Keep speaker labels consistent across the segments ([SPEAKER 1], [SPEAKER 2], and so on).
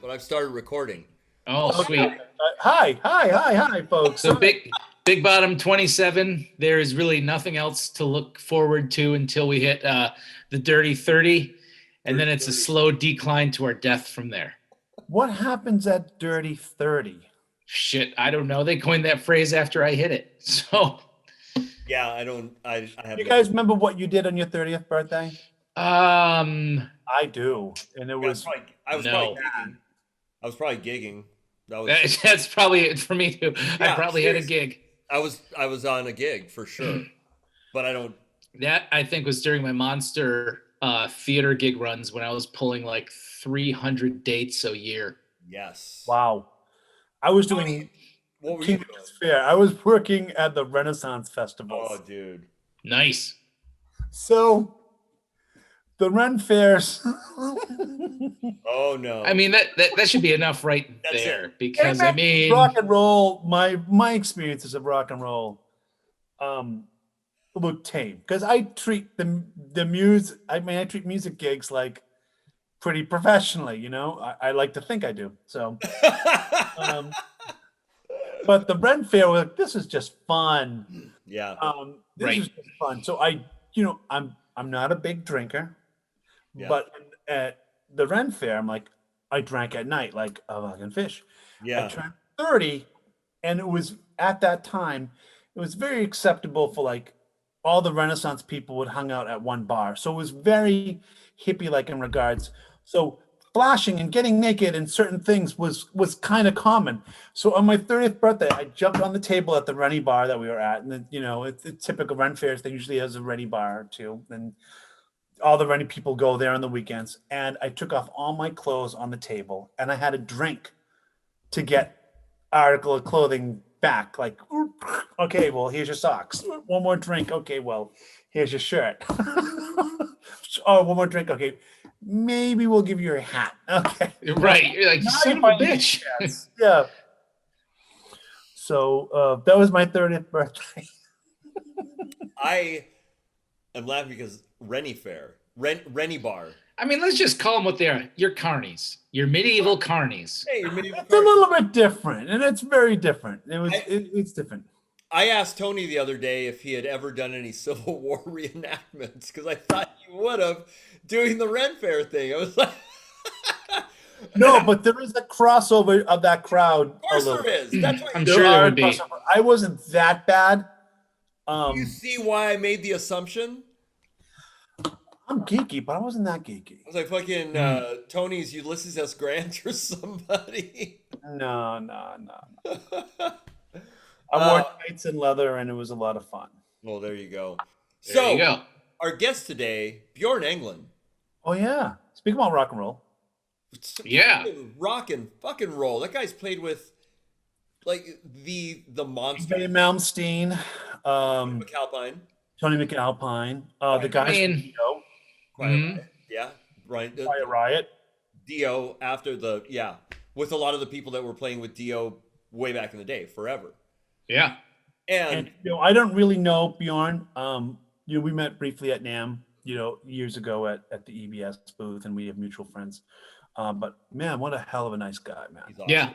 [SPEAKER 1] But I've started recording.
[SPEAKER 2] Oh, sweet.
[SPEAKER 3] Hi, folks.
[SPEAKER 2] So big bottom 27. There is really nothing else to look forward to until we hit the dirty 30, and then it's a slow decline to our death from there.
[SPEAKER 3] What happens at dirty 30?
[SPEAKER 2] Shit, I don't know. They coined that phrase after I hit it. So
[SPEAKER 1] Yeah, I don't. I have.
[SPEAKER 3] You guys remember what you did on your 30th birthday? I do, and it was.
[SPEAKER 1] I was probably gigging.
[SPEAKER 2] That's probably it for me too.
[SPEAKER 1] Yeah,
[SPEAKER 2] I probably
[SPEAKER 1] seriously.
[SPEAKER 2] had a gig.
[SPEAKER 1] I was on a gig for sure, but I don't.
[SPEAKER 2] That I think was during my Monster theater gig runs when I was pulling like 300 dates a year.
[SPEAKER 1] Yes.
[SPEAKER 3] Wow. I was doing
[SPEAKER 1] What were you doing?
[SPEAKER 3] Fair. I was working at the Renaissance Festival.
[SPEAKER 1] Oh, dude.
[SPEAKER 2] Nice.
[SPEAKER 3] So the Ren Fairs.
[SPEAKER 1] Oh no.
[SPEAKER 2] I mean that should be enough right there because I mean
[SPEAKER 3] rock and roll. My experiences of rock and roll, look tame because I treat I treat music gigs like pretty professionally. You know, I like to think I do. So, but the Ren Fair was like, this is just fun.
[SPEAKER 1] Yeah.
[SPEAKER 3] This is just fun. So I'm not a big drinker.
[SPEAKER 1] Yeah.
[SPEAKER 3] But at the Ren Fair, I'm like, I drank at night like a fucking fish.
[SPEAKER 1] Yeah.
[SPEAKER 3] I turned 30, and it was at that time, it was very acceptable for like all the Renaissance people would hang out at one bar. So it was very hippie-like in regards. So flashing and getting naked and certain things was kind of common. So on my 30th birthday, I jumped on the table at the Rennie bar that we were at, and then, it's typical Ren Fairs. They usually has a Rennie bar or two, and all the Rennie people go there on the weekends. And I took off all my clothes on the table, and I had a drink to get article of clothing back. Like, okay, well, here's your socks. One more drink. Okay, well, here's your shirt. Oh, one more drink. Okay, maybe we'll give you your hat. Okay,
[SPEAKER 2] right. You're like, son of a bitch.
[SPEAKER 3] Yeah. So that was my 30th birthday.
[SPEAKER 1] I am laughing because Rennie Fair, Rennie Bar.
[SPEAKER 2] I mean, let's just call them what they are. Your carnies. Your medieval carnies.
[SPEAKER 1] Hey, your medieval
[SPEAKER 3] It's a little bit different, and it's very different. It's different.
[SPEAKER 1] I asked Tony the other day if he had ever done any Civil War reenactments because I thought he would have doing the Ren Fair thing. I was like,
[SPEAKER 3] no, but there is a crossover of that crowd.
[SPEAKER 1] Of course there is. That's why
[SPEAKER 2] I'm sure there would be.
[SPEAKER 3] I wasn't that bad.
[SPEAKER 1] You see why I made the assumption?
[SPEAKER 3] I'm geeky, but I wasn't that geeky.
[SPEAKER 1] I was like fucking Tony's Ulysses S. Grant or somebody.
[SPEAKER 3] No. I wore tights and leather, and it was a lot of fun.
[SPEAKER 1] Well, there you go.
[SPEAKER 2] There you go.
[SPEAKER 1] Our guest today, Bjorn Englen.
[SPEAKER 3] Oh yeah. Speak about rock and roll.
[SPEAKER 2] Yeah.
[SPEAKER 1] Rock and fucking roll. That guy's played with like the monster.
[SPEAKER 3] Dave Malmsteen,
[SPEAKER 1] McAlpine.
[SPEAKER 3] Tony McAlpine, the guys from Dio.
[SPEAKER 1] Quiet
[SPEAKER 3] Riot.
[SPEAKER 1] Dio after with a lot of the people that were playing with Dio way back in the day, forever.
[SPEAKER 2] Yeah.
[SPEAKER 1] And
[SPEAKER 3] I don't really know Bjorn. We met briefly at NAMM, years ago at the EBS booth, and we have mutual friends. But man, what a hell of a nice guy, man.
[SPEAKER 1] Awesome.
[SPEAKER 2] Yeah.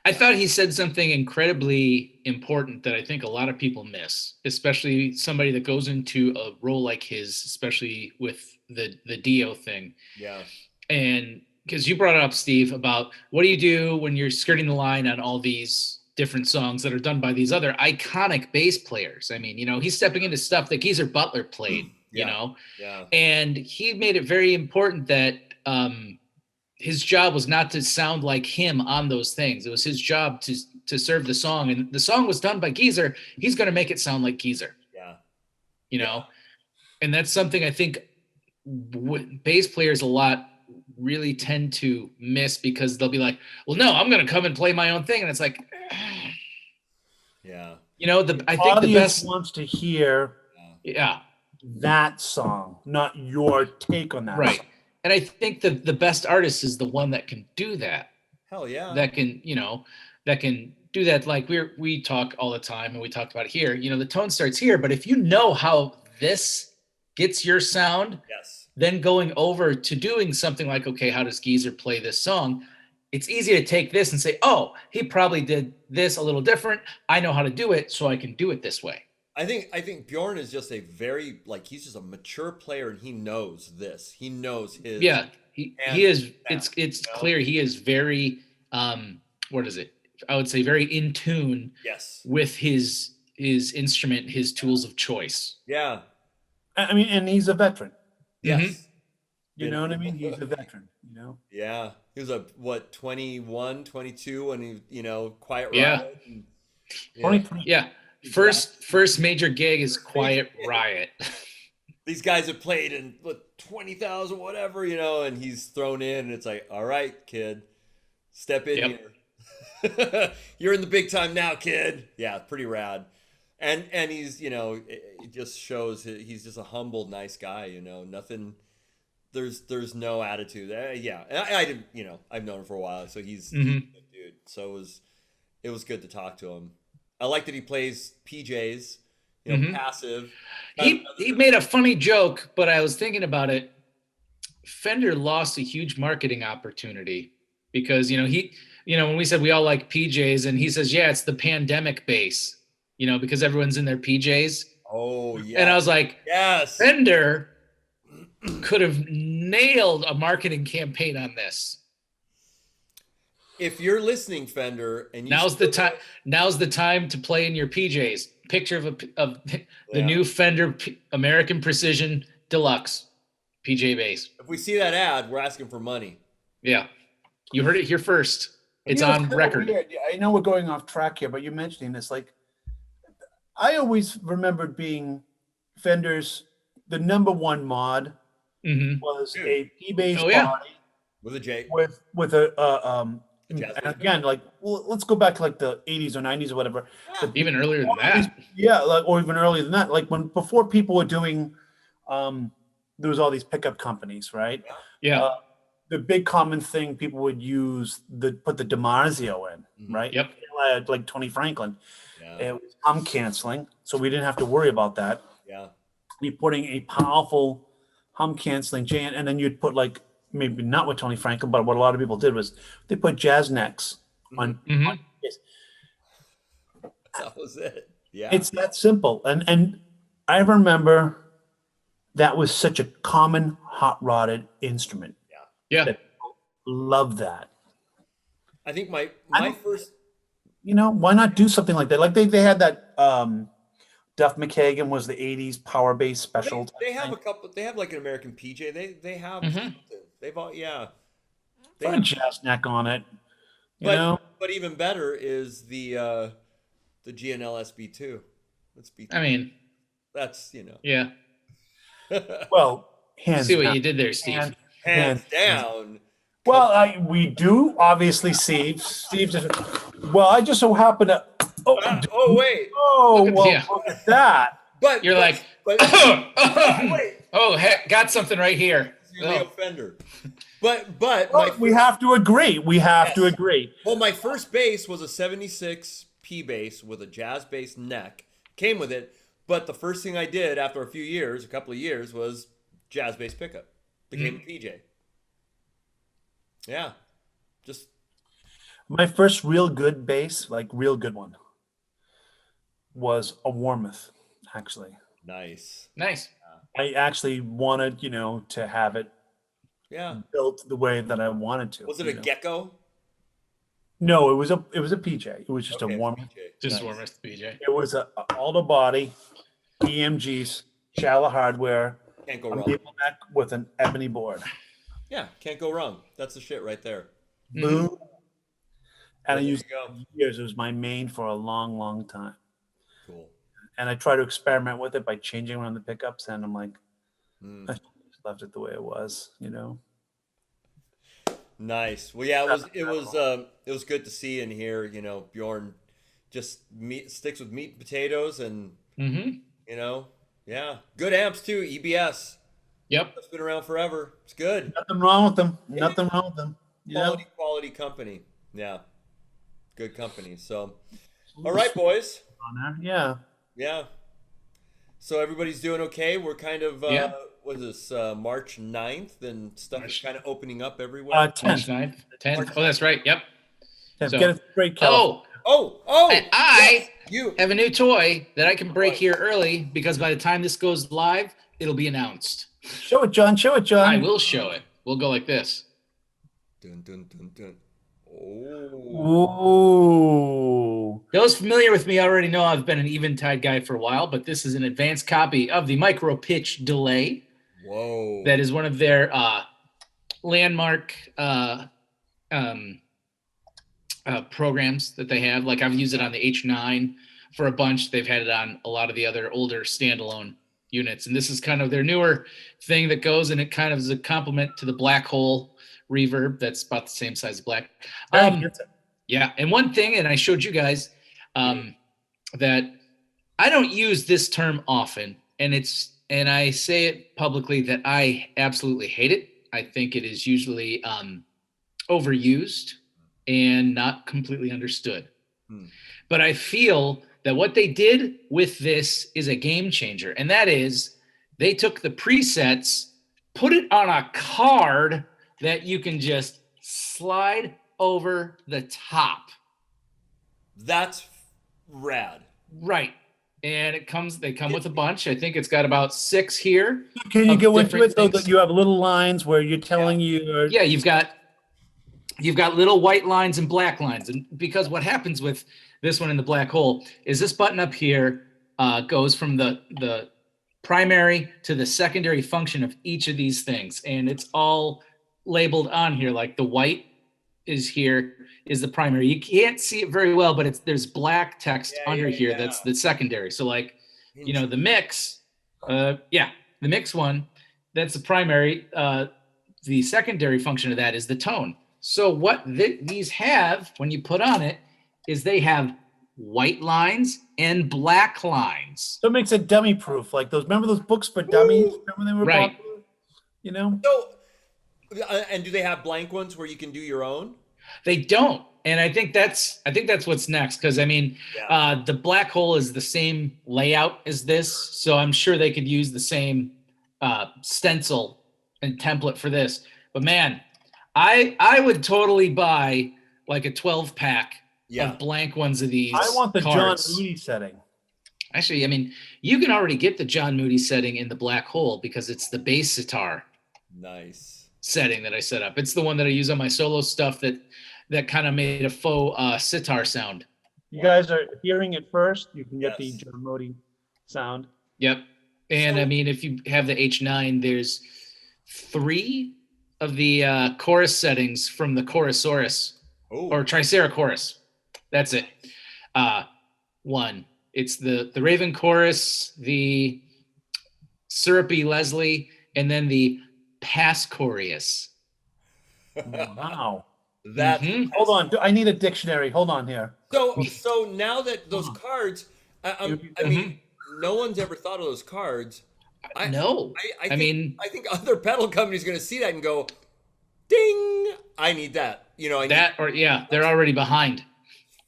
[SPEAKER 2] I thought he said something incredibly important that I think a lot of people miss, especially somebody that goes into a role like his, especially with the Dio thing.
[SPEAKER 1] Yeah.
[SPEAKER 2] And because you brought it up, Steve, about what do you do when you're skirting the line on all these different songs that are done by these other iconic bass players. I mean, he's stepping into stuff that Geezer Butler played,
[SPEAKER 1] Yeah.
[SPEAKER 2] And he made it very important that his job was not to sound like him on those things. It was his job to serve the song, and the song was done by Geezer. He's going to make it sound like Geezer.
[SPEAKER 1] Yeah.
[SPEAKER 2] And that's something I think bass players a lot really tend to miss because they'll be like, well, no, I'm going to come and play my own thing. And it's like,
[SPEAKER 1] yeah.
[SPEAKER 3] I think the best wants to hear that song, not your take on that
[SPEAKER 2] right
[SPEAKER 3] song.
[SPEAKER 2] And I think the best artist is the one that can do that.
[SPEAKER 1] Hell yeah.
[SPEAKER 2] That can do that. Like we talk all the time, and we talked about it here, the tone starts here, but if you know how this gets your sound,
[SPEAKER 1] Yes.
[SPEAKER 2] then going over to doing something like, okay, how does Geezer play this song? It's easy to take this and say, oh, he probably did this a little different. I know how to do it, so I can do it this way.
[SPEAKER 1] I think Bjorn is just a very, like, he's just a mature player, and he knows this. He knows his.
[SPEAKER 2] Yeah, he is. It's
[SPEAKER 1] know?
[SPEAKER 2] clear he is very what is it? I would say very in tune
[SPEAKER 1] Yes.
[SPEAKER 2] with his instrument, his tools of choice.
[SPEAKER 1] Yeah.
[SPEAKER 3] I mean, and he's a veteran.
[SPEAKER 1] Yes.
[SPEAKER 2] Mhm.
[SPEAKER 3] You know what I mean? He's a veteran, you know?
[SPEAKER 1] Yeah. He was a, what, 21, 22 when he, Quiet
[SPEAKER 2] Yeah.
[SPEAKER 1] Riot. And,
[SPEAKER 3] 2020.
[SPEAKER 2] Yeah. First major gig is Quiet Riot.
[SPEAKER 1] These guys have played in 20,000, whatever, and he's thrown in, and it's like, all right, kid, step in here. You're in the big time now, kid. Yeah, pretty rad. And he's, it just shows he's just a humble, nice guy, nothing. There's no attitude. Yeah, I didn't, I've known him for a while, so he's a good dude. So it was good to talk to him. I like that he plays PJs, passive.
[SPEAKER 2] He made a funny joke, but I was thinking about it. Fender lost a huge marketing opportunity because, when we said we all like PJs, and he says, yeah, it's the pandemic bass, because everyone's in their PJs.
[SPEAKER 1] Oh, yeah.
[SPEAKER 2] And I was like,
[SPEAKER 1] yes.
[SPEAKER 2] Fender could have nailed a marketing campaign on this.
[SPEAKER 1] If you're listening, Fender, and
[SPEAKER 2] now's the time to play in your PJs. Picture of the new Fender American Precision Deluxe PJ bass.
[SPEAKER 1] If we see that ad, we're asking for money.
[SPEAKER 2] Yeah, you heard it here first. It's on record.
[SPEAKER 3] Weird. I know we're going off track here, but you're mentioning this. Like, I always remembered being Fender's the #1 mod was a P bass body
[SPEAKER 1] with a J
[SPEAKER 3] with a and again, like, well, let's go back to like the 80s or 90s or whatever.
[SPEAKER 2] Even earlier than that.
[SPEAKER 3] Yeah, like, or even earlier than that. Like before people were doing, there was all these pickup companies, right?
[SPEAKER 2] Yeah.
[SPEAKER 3] The big common thing people would use put the DiMarzio in, right?
[SPEAKER 2] Yep.
[SPEAKER 3] Like Tony Franklin.
[SPEAKER 1] Yeah.
[SPEAKER 3] It was hum canceling, so we didn't have to worry about that.
[SPEAKER 1] Yeah.
[SPEAKER 3] You're putting a powerful hum canceling Jan, and then you'd put like, maybe not with Tony Franklin, but what a lot of people did was they put jazz necks on.
[SPEAKER 1] That was it. Yeah.
[SPEAKER 3] It's that simple. And I remember that was such a common hot rodded instrument.
[SPEAKER 2] Yeah.
[SPEAKER 3] That people love that.
[SPEAKER 1] I think my first.
[SPEAKER 3] Why not do something like that? Like they had that Duff McKagan was the 80s power bass special.
[SPEAKER 1] They have a couple. They have like an American PJ. They have. They've all They
[SPEAKER 3] have a jazz neck on it.
[SPEAKER 1] But even better is the GNL SB2.
[SPEAKER 2] I mean,
[SPEAKER 1] that's
[SPEAKER 2] Yeah.
[SPEAKER 3] Well, hands
[SPEAKER 2] see what
[SPEAKER 3] down.
[SPEAKER 2] you did there, Steve.
[SPEAKER 1] Hands down.
[SPEAKER 3] Well, we do obviously, Steve. Steve just. Well, I just so happen to.
[SPEAKER 1] Oh wait.
[SPEAKER 3] Oh well, look at that.
[SPEAKER 2] But you're like,
[SPEAKER 1] wait.
[SPEAKER 2] Oh, heck, got something right here.
[SPEAKER 1] Leo Fender. But
[SPEAKER 3] we have to agree. We have to agree.
[SPEAKER 1] Well, my first bass was a 76 P bass with a jazz bass neck. Came with it, but the first thing I did after a couple of years, was jazz bass pickup. Became a PJ. Yeah. Just
[SPEAKER 3] my first real good bass, like real good one, was a Warmoth, actually.
[SPEAKER 1] Nice.
[SPEAKER 3] I actually wanted, to have it built the way that I wanted to.
[SPEAKER 1] Was it a Gecko?
[SPEAKER 3] No, it was a PJ. It was just a Warmoth.
[SPEAKER 2] Just Warmoth PJ.
[SPEAKER 3] It was a Aldo body, EMGs, shallow hardware,
[SPEAKER 1] Can't go
[SPEAKER 3] a
[SPEAKER 1] wrong.
[SPEAKER 3] maple neck with an ebony board.
[SPEAKER 1] Yeah, can't go wrong. That's the shit right there.
[SPEAKER 3] Boom. And I used
[SPEAKER 1] you go.
[SPEAKER 3] it for years. It was my main for a long, long time.
[SPEAKER 1] Cool.
[SPEAKER 3] And I try to experiment with it by changing around the pickups, and I'm like, I just left it the way it was,
[SPEAKER 1] Nice. Well, yeah, it was good to see and hear. Bjorn just sticks with meat and potatoes, and good amps too. EBS.
[SPEAKER 2] Yep.
[SPEAKER 1] It's been around forever. It's good.
[SPEAKER 3] Nothing wrong with them. Nothing wrong with them.
[SPEAKER 1] Quality company. Yeah. Good company. So, all right, boys.
[SPEAKER 3] On there. Yeah.
[SPEAKER 1] Yeah. So everybody's doing okay. We're kind of
[SPEAKER 2] Yeah.
[SPEAKER 1] what is this, March 9th, and stuff is kind of opening up everywhere.
[SPEAKER 2] March
[SPEAKER 3] 10th.
[SPEAKER 2] 9th. 10th. Oh, that's right. Yep.
[SPEAKER 3] 10th.
[SPEAKER 2] So-
[SPEAKER 3] Get a break, California.
[SPEAKER 1] Oh,
[SPEAKER 2] I
[SPEAKER 1] yes, you.
[SPEAKER 2] have a new toy that I can break here early because by the time this goes live, it'll be announced.
[SPEAKER 3] Show it, John. Show it, John.
[SPEAKER 2] I will show it. We'll go like this.
[SPEAKER 1] Dun, dun, dun, dun. Oh.
[SPEAKER 3] Ooh.
[SPEAKER 2] Those familiar with me already know I've been an Eventide guy for a while, but this is an advanced copy of the micro pitch delay.
[SPEAKER 1] Whoa.
[SPEAKER 2] That is one of their landmark programs that they have. Like I've used it on the H9 for a bunch. They've had it on a lot of the other older standalone units. And this is kind of their newer thing that goes, and it kind of is a complement to the Black Hole reverb. That's about the same size as Black. Yeah. And one thing, and I showed you guys that I don't use this term often, and I say it publicly that I absolutely hate it. I think it is usually overused and not completely understood. But I feel that what they did with this is a game changer. And that is they took the presets, put it on a card that you can just slide over the top.
[SPEAKER 1] That's rad.
[SPEAKER 2] Right. And they come with a bunch. I think it's got about 6 here.
[SPEAKER 3] Can you go into
[SPEAKER 2] different
[SPEAKER 3] it so
[SPEAKER 2] things.
[SPEAKER 3] that you have little lines where you're telling you?
[SPEAKER 2] Yeah, you've got little white lines and black lines. And because what happens with this one in the Black Hole is this button up here goes from the primary to the secondary function of each of these things. And it's all labeled on here, like the white is here is the primary. You can't see it very well, but there's black text under here. That's the secondary. So like, the mix, the mix one, that's the primary. The secondary function of that is the tone. So what these have when you put on it is they have white lines and black lines.
[SPEAKER 3] So it makes it dummy proof. Like remember those books for dummies? Remember they were
[SPEAKER 2] right.
[SPEAKER 3] popular?
[SPEAKER 1] So, and do they have blank ones where you can do your own?
[SPEAKER 2] They don't. And I think that's what's next. Cause I mean, the Black Hole is the same layout as this. So I'm sure they could use the same stencil and template for this, but man, I would totally buy like a 12 pack of blank ones of these.
[SPEAKER 3] I want the
[SPEAKER 2] cards.
[SPEAKER 3] John Moody setting.
[SPEAKER 2] Actually, I mean, you can already get the John Moody setting in the Black Hole because it's the bass sitar.
[SPEAKER 1] Nice.
[SPEAKER 2] Setting that I set up. It's the one that I use on my solo stuff that kind of made a faux sitar sound.
[SPEAKER 3] You guys are hearing it first. You can get the John Moody sound.
[SPEAKER 2] Yep. And I mean, if you have the H9, there's 3 of the chorus settings from the Chorusaurus or Tricerachorus. That's it. 1. It's the Raven Chorus, the Syrupy Leslie, and then the Pascorius.
[SPEAKER 3] Wow.
[SPEAKER 1] Hold
[SPEAKER 3] on. I need a dictionary. Hold on here.
[SPEAKER 1] So now that those cards, I mean, no one's ever thought of those cards. I think other pedal companies are going to see that and go, ding, I need that.
[SPEAKER 2] They're already behind.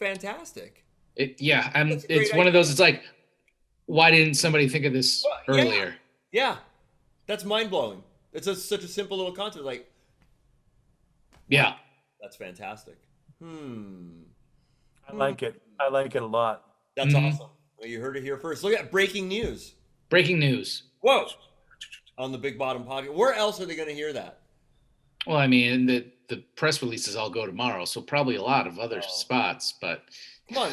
[SPEAKER 1] Fantastic.
[SPEAKER 2] It's one of those, it's like, why didn't somebody think of this earlier?
[SPEAKER 1] Yeah. That's mind blowing. It's such a simple little concept. Like,
[SPEAKER 2] yeah.
[SPEAKER 1] That's fantastic.
[SPEAKER 3] I like it. I like it a lot.
[SPEAKER 1] That's awesome. Well, you heard it here first. Look at breaking news.
[SPEAKER 2] Breaking news.
[SPEAKER 1] Whoa. On the Big Bottom podcast. Where else are they going to hear that?
[SPEAKER 2] Well, I mean, the press releases all go tomorrow, so probably a lot of other spots, but
[SPEAKER 1] come on.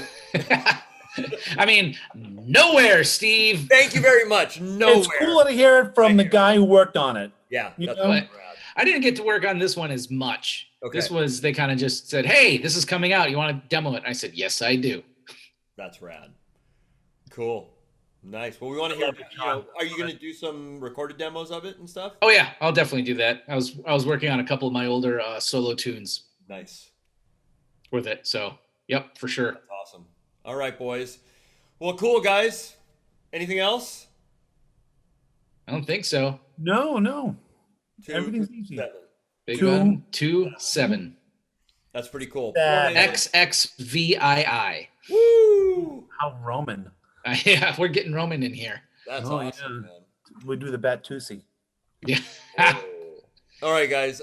[SPEAKER 2] I mean, nowhere, Steve.
[SPEAKER 1] Thank you very much. Nowhere.
[SPEAKER 3] It's cool to hear it from the guy who worked on it.
[SPEAKER 1] Yeah.
[SPEAKER 2] I didn't get to work on this one as much. Okay. They kind of just said, hey, this is coming out. You want to demo it? And I said, yes, I do.
[SPEAKER 1] That's rad. Cool. Nice. Well, we want to hear, are you going to do some recorded demos of it and stuff?
[SPEAKER 2] Oh yeah, I'll definitely do that. I was working on a couple of my older solo tunes.
[SPEAKER 1] Nice.
[SPEAKER 2] With it. So, yep, for sure.
[SPEAKER 1] That's awesome. All right, boys. Well, cool, guys. Anything else?
[SPEAKER 2] I don't think so.
[SPEAKER 3] No. Everything's easy.
[SPEAKER 1] 7.
[SPEAKER 2] Big one, 2, 7.
[SPEAKER 1] That's pretty cool.
[SPEAKER 2] XXVII.
[SPEAKER 1] Woo!
[SPEAKER 3] How Roman.
[SPEAKER 2] Yeah, we're getting Roman in here.
[SPEAKER 1] That's
[SPEAKER 3] Oh,
[SPEAKER 1] awesome,
[SPEAKER 3] yeah.
[SPEAKER 1] man.
[SPEAKER 3] We do the Batusi.
[SPEAKER 2] Yeah.
[SPEAKER 1] Oh. All right, guys.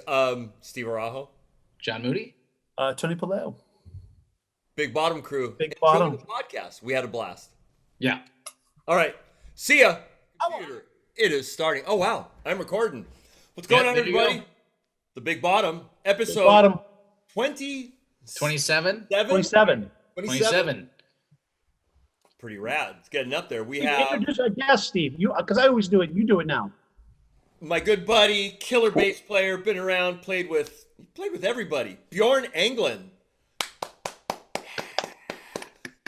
[SPEAKER 1] Steve Arajo,
[SPEAKER 2] John Moody.
[SPEAKER 3] Tony Paleo.
[SPEAKER 1] Big Bottom Crew.
[SPEAKER 3] Big
[SPEAKER 1] Enjoy
[SPEAKER 3] Bottom.
[SPEAKER 1] the podcast. We had a blast.
[SPEAKER 2] Yeah.
[SPEAKER 1] All right. See ya. Computer. It is starting. Oh, wow. I'm recording. What's going on,
[SPEAKER 2] there you
[SPEAKER 1] everybody?
[SPEAKER 2] go.
[SPEAKER 1] The Big Bottom, episode
[SPEAKER 3] Big Bottom.
[SPEAKER 2] 27.
[SPEAKER 3] 27.
[SPEAKER 2] 27.
[SPEAKER 1] Pretty rad. It's getting up there. We
[SPEAKER 3] You
[SPEAKER 1] have
[SPEAKER 3] introduce our guest, Steve. You, because I always do it. You do it now.
[SPEAKER 1] my good buddy, killer bass player, been around, played with everybody. Bjorn Englen.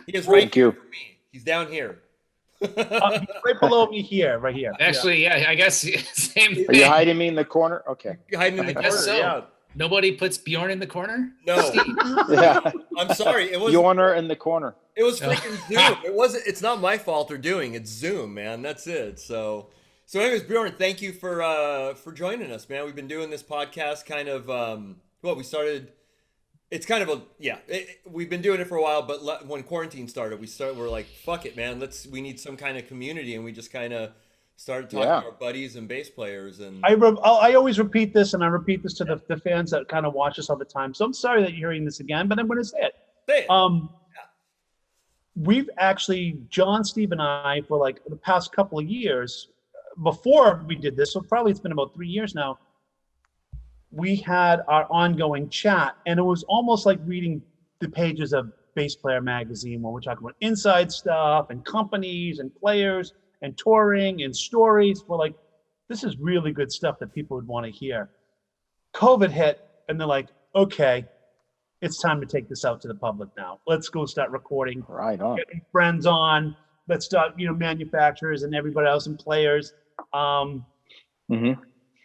[SPEAKER 1] He is right
[SPEAKER 4] Thank you.
[SPEAKER 1] for me. He's down here.
[SPEAKER 3] Right below me here, right here.
[SPEAKER 2] Actually, yeah, I guess same
[SPEAKER 4] Are you
[SPEAKER 2] thing.
[SPEAKER 4] hiding me in the corner? Okay.
[SPEAKER 1] You're hiding in the
[SPEAKER 2] I
[SPEAKER 1] corner.
[SPEAKER 2] guess so.
[SPEAKER 1] Yeah.
[SPEAKER 2] Nobody puts Bjorn in the corner?
[SPEAKER 1] No,
[SPEAKER 2] Steve.
[SPEAKER 4] Yeah.
[SPEAKER 1] I'm sorry. It was
[SPEAKER 4] Bjorner in the corner.
[SPEAKER 1] freaking Zoom. It wasn't. It's not my fault they're doing. It's Zoom, man. That's it. So anyways, Bjorn, thank you for joining us, man. We've been doing this podcast kind of. We started. It's kind of a we've been doing it for a while, but when quarantine started, we're like, fuck it, man. We need some kind of community, and we just kind of started talking to our buddies and bass players. And
[SPEAKER 3] I always repeat this, and I repeat this to the fans that kind of watch us all the time. So I'm sorry that you're hearing this again, but I'm going to say it.
[SPEAKER 1] say it.
[SPEAKER 3] We've actually, John, Steve, and I, for like the past couple of years, before we did this, so probably it's been about 3 years now, we had our ongoing chat, and it was almost like reading the pages of Bass Player magazine, where we're talking about inside stuff and companies and players and touring and stories. We're like, this is really good stuff that people would want to hear. COVID hit, and they're like, okay, it's time to take this out to the public now. Let's go start recording.
[SPEAKER 4] Right on.
[SPEAKER 3] Getting friends on. Let's start, manufacturers and everybody else and players.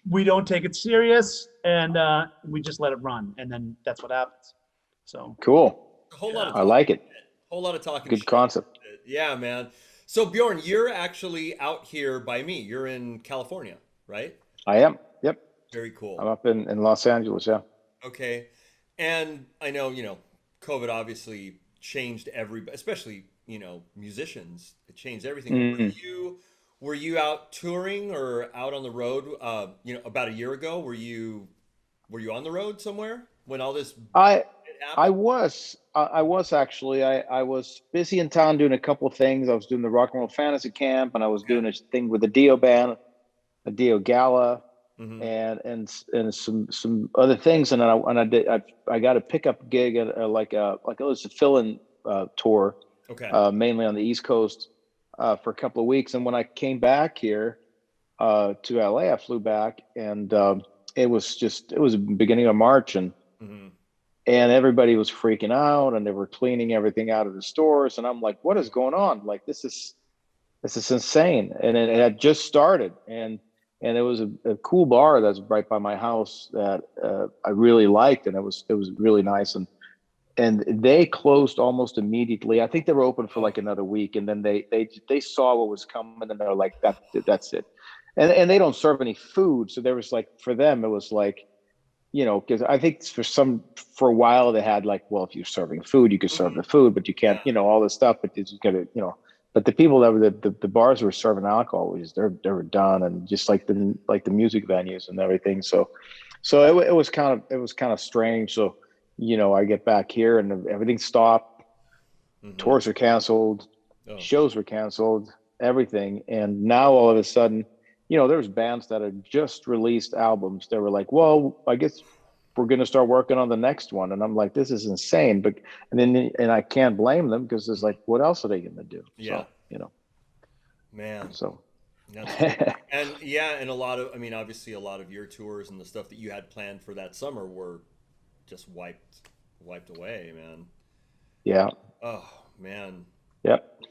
[SPEAKER 3] We don't take it serious, and we just let it run, and then that's what happens. So
[SPEAKER 4] Cool.
[SPEAKER 1] A whole lot of
[SPEAKER 4] I like it.
[SPEAKER 1] whole lot of talking.
[SPEAKER 4] Good
[SPEAKER 1] shit.
[SPEAKER 4] concept.
[SPEAKER 1] Yeah, man. So Bjorn, you're actually out here by me. You're in California, right?
[SPEAKER 4] I am. Yep.
[SPEAKER 1] Very cool.
[SPEAKER 4] I'm up in Los Angeles. Yeah.
[SPEAKER 1] Okay. And I know, COVID obviously changed especially, musicians. It changed everything. Were you out touring or out on the road, about a year ago? Were you on the road somewhere when all this happened?
[SPEAKER 4] I was actually. I was busy in town doing a couple of things. I was doing the Rock and Roll Fantasy Camp, and I was doing a thing with the Dio band, a Dio Gala, and some other things. And I got a pickup gig at it was a fill-in tour, mainly on the East Coast, for a couple of weeks. And when I came back here to LA, I flew back, and it was the beginning of March, and everybody was freaking out, and they were cleaning everything out of the stores. And I'm like, what is going on? Like, this is insane. And it had just started, and it was a cool bar that's right by my house that I really liked, and it was really nice. And they closed almost immediately. I think they were open for like another week, and then they saw what was coming, and they're like, that's it. And they don't serve any food, so there was like, for them it was like, because I think for a while they had like, well, if you're serving food, you can serve the food, but you can't, all this stuff. But it's gonna, but the people that were the bars who were serving alcohol, they were done, and just like the music venues and everything. So it was kind of strange. So. I get back here and everything stopped. Tours are canceled, shows were canceled, everything. And now all of a sudden, there's bands that had just released albums. They were like, well, I guess we're going to start working on the next one. And I'm like, this is insane. And I can't blame them, because it's like, what else are they going to do?
[SPEAKER 1] Yeah.
[SPEAKER 4] So,
[SPEAKER 1] man.
[SPEAKER 4] So.
[SPEAKER 1] And a lot of, obviously a lot of your tours and the stuff that you had planned for that summer were just wiped away, man.
[SPEAKER 4] Yeah.
[SPEAKER 1] Oh man.
[SPEAKER 4] Yep.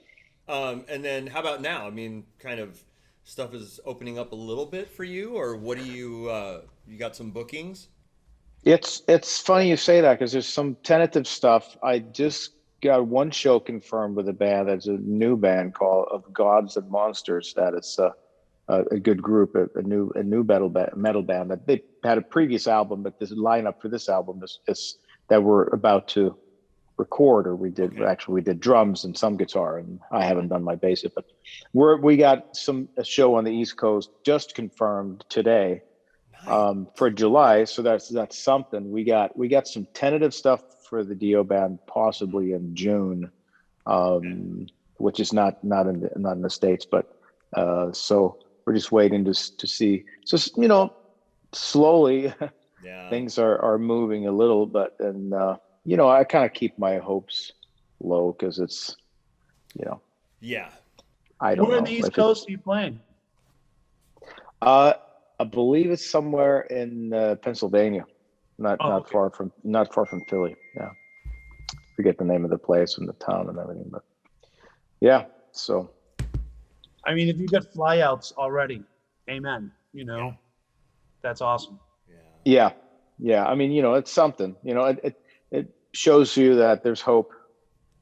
[SPEAKER 1] And then how about now? Kind of stuff is opening up a little bit for you, or what do you got some bookings?
[SPEAKER 4] It's funny you say that, because there's some tentative stuff. I just got one show confirmed with a band that's a new band called Of Gods and Monsters. That is a good group, a new metal band that they had a previous album, but this lineup for this album is that we're about to record, or we did drums and some guitar, and I haven't done my bass yet, but we got a show on the East Coast just confirmed today.
[SPEAKER 1] Nice.
[SPEAKER 4] For July, so that's something. We got some tentative stuff for the Dio band possibly in June, which is not in the States, but so we're just waiting to see. So slowly things are moving a little, but and I kind of keep my hopes low because it's I don't know.
[SPEAKER 3] Where in the East Coast are you playing?
[SPEAKER 4] I believe it's somewhere in Pennsylvania, not far from Philly. Yeah, forget the name of the place and the town and everything, but yeah. So,
[SPEAKER 3] I mean, if you got flyouts already, amen. That's awesome.
[SPEAKER 4] Yeah. I mean, it's something. It shows you that there's hope,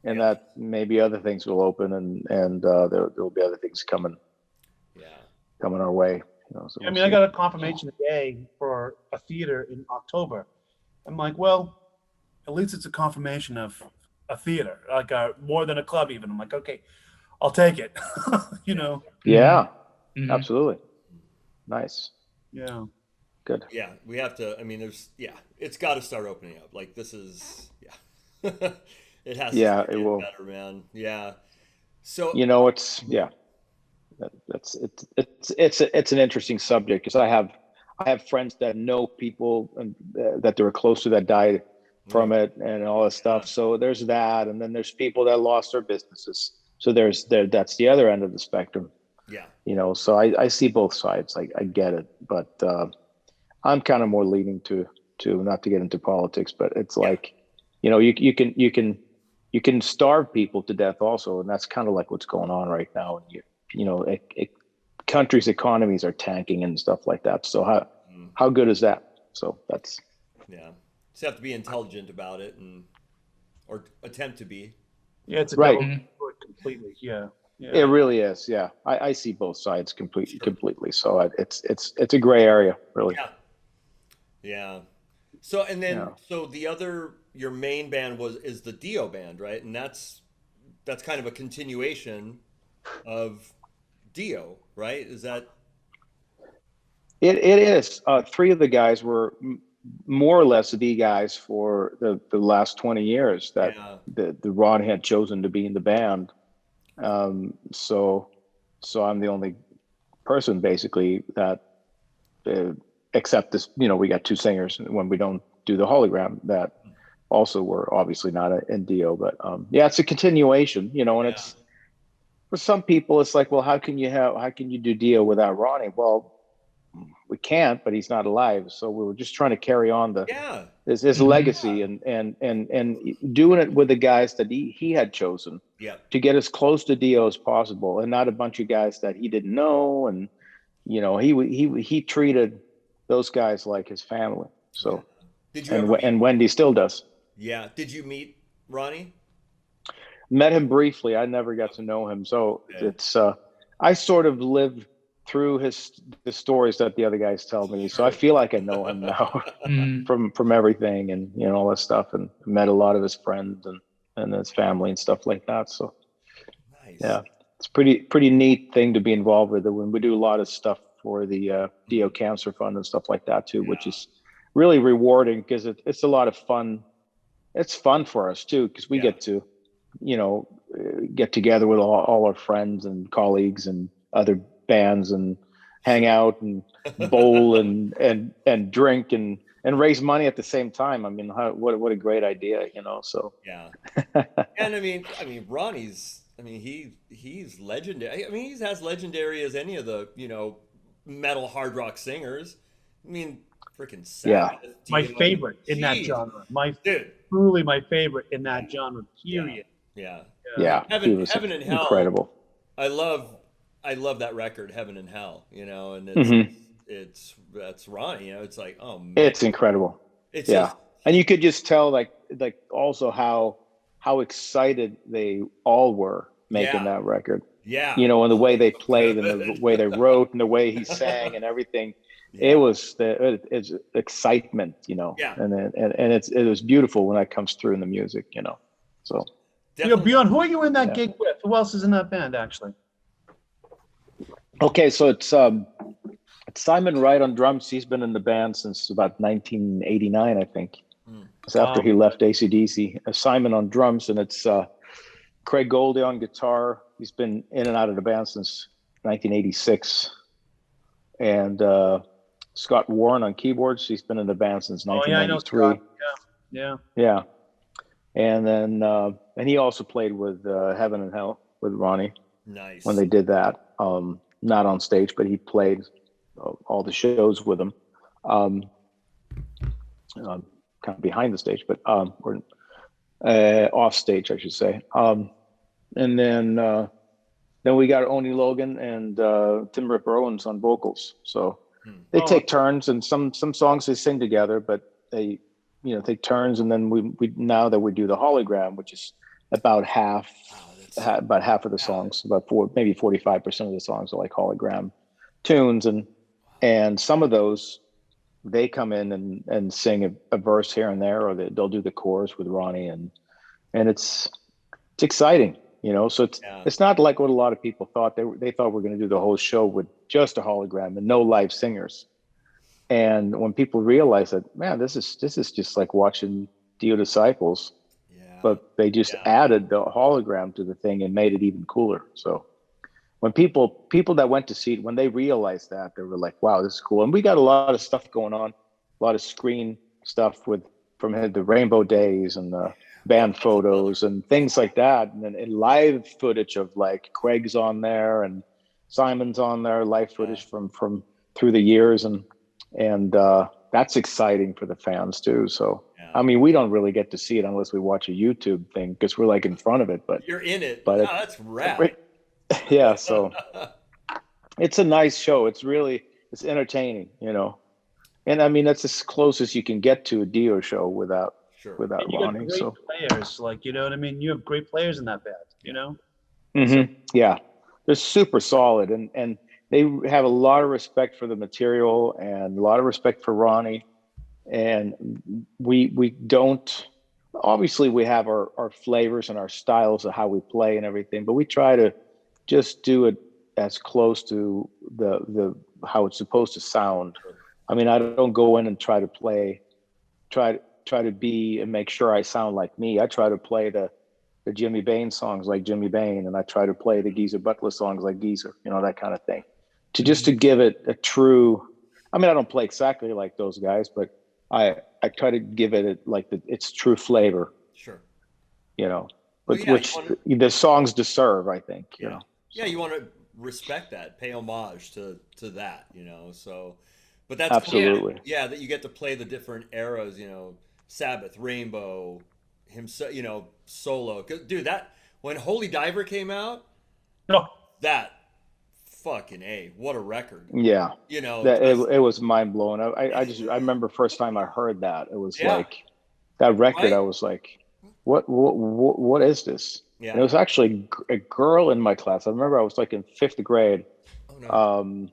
[SPEAKER 4] and that maybe other things will open, and there will be other things coming our way. So
[SPEAKER 3] I mean, I got a confirmation today for a theater in October. I'm like, well, at least it's a confirmation of a theater, like more than a club even. I'm like, okay, I'll take it.
[SPEAKER 4] Yeah, absolutely. Nice.
[SPEAKER 3] Yeah.
[SPEAKER 4] Good.
[SPEAKER 1] Yeah, we have to. I mean, it's got to start opening up. Like this is, it has.
[SPEAKER 4] Yeah,
[SPEAKER 1] to
[SPEAKER 4] it will.
[SPEAKER 1] Better, man. Yeah. So
[SPEAKER 4] it's an interesting subject because I have friends that know people and that they were close to that died from it and all this stuff. So there's that, and then there's people that lost their businesses. So that's the other end of the spectrum. Yeah. So I see both sides. I get it, but I'm kind of more leaning to not to get into politics, but it's like, you can starve people to death also, and that's kind of like what's going on right now. And countries' economies are tanking and stuff like that. So how good is that? So that's
[SPEAKER 1] just have to be intelligent about it or attempt to be.
[SPEAKER 3] Yeah, it's a
[SPEAKER 4] right.
[SPEAKER 3] Completely. Yeah.
[SPEAKER 4] It really is. Yeah, I see both sides completely. So it's a gray area, really.
[SPEAKER 1] Yeah. So so your main band is the Dio band, right? And that's kind of a continuation of Dio, right? Is that?
[SPEAKER 4] It is. Three of the guys were more or less the guys for the last 20 years that the Ron had chosen to be in the band. So I'm the only person basically that, except this, we got two singers when we don't do the hologram that also were obviously not in Dio, but it's a continuation, and it's for some people it's like, well, how can you do Dio without Ronnie? Well, we can't, but he's not alive, so we were just trying to carry on his legacy and doing it with the guys that he had chosen to get as close to Dio as possible, and not a bunch of guys that he didn't know, and he treated those guys like his family. So
[SPEAKER 1] did you
[SPEAKER 4] and Wendy still does.
[SPEAKER 1] Yeah. Did you meet Ronnie?
[SPEAKER 4] Met him briefly. I never got to know him, so it's I sort of lived through the stories that the other guys tell me, so I feel like I know him now from everything and all that stuff, and met a lot of his friends and his family and stuff like that. So
[SPEAKER 1] nice.
[SPEAKER 4] Yeah, it's pretty neat thing to be involved with. When we do a lot of stuff for the Dio Cancer Fund and stuff like that too, which is really rewarding because it's a lot of fun. It's fun for us too because we get to get together with all our friends and colleagues and other bands and hang out and bowl and drink and raise money at the same time. I mean, what a great idea, so.
[SPEAKER 1] Yeah. And I mean, Ronnie's, he's legendary. He's as legendary as any of the, metal hard rock singers. Freaking Sabbath.
[SPEAKER 3] My favorite in that genre. Truly my favorite in that genre, period.
[SPEAKER 1] Yeah.
[SPEAKER 4] Heaven
[SPEAKER 1] and Hell.
[SPEAKER 4] Incredible.
[SPEAKER 1] I love that record, Heaven and Hell, and it's that's Ronnie, it's like, oh man.
[SPEAKER 4] It's incredible.
[SPEAKER 1] It's
[SPEAKER 4] and you could just tell like also how excited they all were making that record.
[SPEAKER 1] Yeah.
[SPEAKER 4] And the way they played and the way they wrote and the way he sang and everything. It was it's excitement, and it was beautiful when that comes through in the music, So,
[SPEAKER 1] Definitely.
[SPEAKER 3] Bjorn, who are you in that gig with? Who else is in that band, actually?
[SPEAKER 4] okay, so it's Simon Wright on drums. He's been in the band since about 1989, I think. It's after he left AC/DC. Simon on drums, and it's Craig Goldie on guitar. He's been in and out of the band since 1986. And Scott Warren on keyboards. He's been in the band since 1993.
[SPEAKER 3] I know Scott.
[SPEAKER 4] Yeah. And then and he also played with Heaven and Hell with Ronnie.
[SPEAKER 1] Nice.
[SPEAKER 4] When they did that. Not on stage, but he played all the shows with them. Kind of behind the stage, but or off stage, I should say. And then we got Oni Logan and Tim Ripper Owens on vocals. So they take turns, and some songs they sing together, but they take turns. And then we now that we do the hologram, which is about half of the songs, maybe 45% of the songs are like hologram tunes, and some of those they come in and sing a verse here and there, or they'll do the chorus with Ronnie, and it's exciting, so it's not like what a lot of people thought. They thought we're going to do the whole show with just a hologram and no live singers. And when people realize that, man, this is just like watching Dio Disciples, but they just added the hologram to the thing and made it even cooler. So when people that went to see it, when they realized that, they were like, wow, this is cool. And we got a lot of stuff going on, a lot of screen stuff from the Rainbow Days and the band photos and things like that. And then live footage of like Craig's on there and Simon's on there, live footage from through the years. And that's exciting for the fans too. So, I mean, we don't really get to see it unless we watch a YouTube thing because we're like in front of it, but
[SPEAKER 1] you're in it.
[SPEAKER 4] But
[SPEAKER 1] that's rad.
[SPEAKER 4] Yeah. So it's a nice show. It's entertaining, and I mean, that's as close as you can get to a Dio show without Ronnie. So
[SPEAKER 3] players, like, you know what I mean? You have great players in that band,
[SPEAKER 4] Mm-hmm. Yeah. They're super solid and they have a lot of respect for the material and a lot of respect for Ronnie. And we don't, obviously we have our flavors and our styles of how we play and everything, but we try to just do it as close to the how it's supposed to sound. I mean, I don't go in and try to be and make sure I sound like me. I try to play the Jimmy Bain songs like Jimmy Bain, and I try to play the Geezer Butler songs like Geezer, that kind of thing. To give it a true, I mean, I don't play exactly like those guys, but I try to give it its true flavor.
[SPEAKER 1] Sure.
[SPEAKER 4] Which the songs deserve, I think.
[SPEAKER 1] Yeah, you want to respect that, pay homage to that, So, but that's
[SPEAKER 4] absolutely
[SPEAKER 1] cool. Yeah, that you get to play the different eras, Sabbath, Rainbow, himself, solo. Dude, that when Holy Diver came out, that fucking what a record.
[SPEAKER 4] Yeah. It was mind blowing. I remember first time I heard that, it was like that record. Right? I was like, what is this? Yeah. And it was actually a girl in my class. I remember I was like in 5th grade. Oh, no.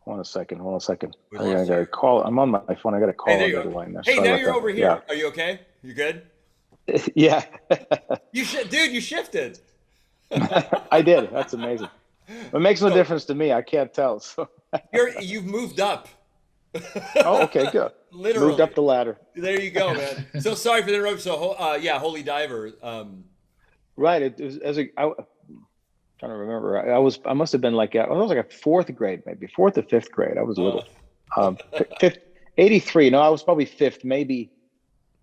[SPEAKER 4] Hold on a second. I gotta call. I'm on my phone. I gotta call the other line there.
[SPEAKER 1] Hey, now you're over here. Yeah. Are you okay? You good?
[SPEAKER 4] Yeah.
[SPEAKER 1] Dude, you shifted.
[SPEAKER 4] I did. That's amazing. It makes no difference to me. I can't tell. So
[SPEAKER 1] you've moved up.
[SPEAKER 4] Oh, okay, good.
[SPEAKER 1] Literally
[SPEAKER 4] moved up the ladder.
[SPEAKER 1] There you go, man. So sorry for the interruption. So Holy Diver.
[SPEAKER 4] Right. It was I'm trying to remember. I must have been like I was like a 4th grade, maybe 4th or 5th grade. I was little. 83. No, I was probably 5th, maybe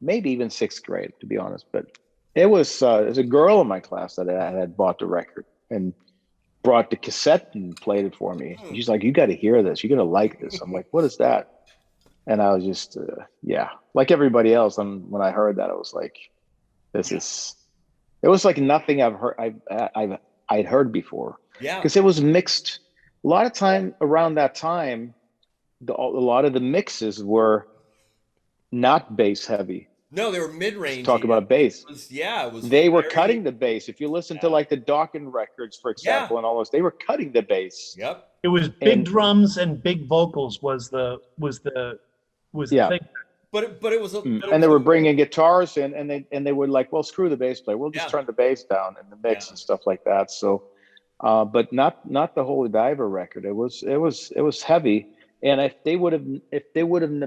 [SPEAKER 4] even 6th grade, to be honest. But it was there's a girl in my class that had bought the record and brought the cassette and played it for me. She's like, you got to hear this. You're going to like this. I'm like, what is that? And I was just, like everybody else. When I heard that, I was like, it was like nothing I'd heard before. Yeah. Because it was mixed. A lot of time around that time, a lot of the mixes were not bass heavy.
[SPEAKER 1] No, they were mid-range.
[SPEAKER 4] Talk about bass. They were
[SPEAKER 1] very...
[SPEAKER 4] cutting the bass. If you listen to like the Dawkins records, for example, and all those, they were cutting the bass.
[SPEAKER 1] Yep.
[SPEAKER 3] It was big drums and big vocals was the thing.
[SPEAKER 1] but it was a,
[SPEAKER 4] Mm.
[SPEAKER 1] but it
[SPEAKER 4] And they
[SPEAKER 1] was
[SPEAKER 4] were
[SPEAKER 1] a-
[SPEAKER 4] bringing guitars in, and they would like, well, screw the bass player. We'll just
[SPEAKER 1] Yeah.
[SPEAKER 4] turn the bass down in the mix
[SPEAKER 1] Yeah.
[SPEAKER 4] and stuff like that. So, but not the Holy Diver record. It was heavy. And if they would have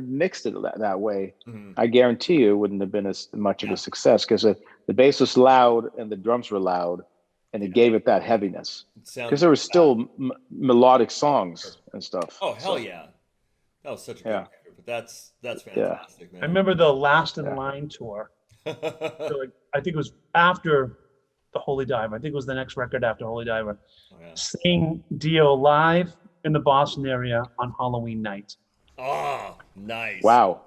[SPEAKER 4] mixed it that way,
[SPEAKER 1] Mhm.
[SPEAKER 4] I guarantee you it wouldn't have been as much of
[SPEAKER 1] Yeah.
[SPEAKER 4] a success, because the bass was loud and the drums were loud, and it gave it that heaviness.
[SPEAKER 1] It sounds
[SPEAKER 4] Because there were still melodic songs and stuff.
[SPEAKER 1] Oh hell
[SPEAKER 4] So,
[SPEAKER 1] yeah, that was such a good
[SPEAKER 4] Yeah.
[SPEAKER 1] record. But that's
[SPEAKER 4] Yeah.
[SPEAKER 1] fantastic, man.
[SPEAKER 3] I remember the Last in
[SPEAKER 4] Yeah.
[SPEAKER 3] Line tour. So, like, I think it was after the Holy Diver. I think it was the next record after Holy Diver.
[SPEAKER 1] Oh, yeah.
[SPEAKER 3] Seeing Dio live in the Boston area on Halloween night.
[SPEAKER 1] Oh, nice.
[SPEAKER 4] wow,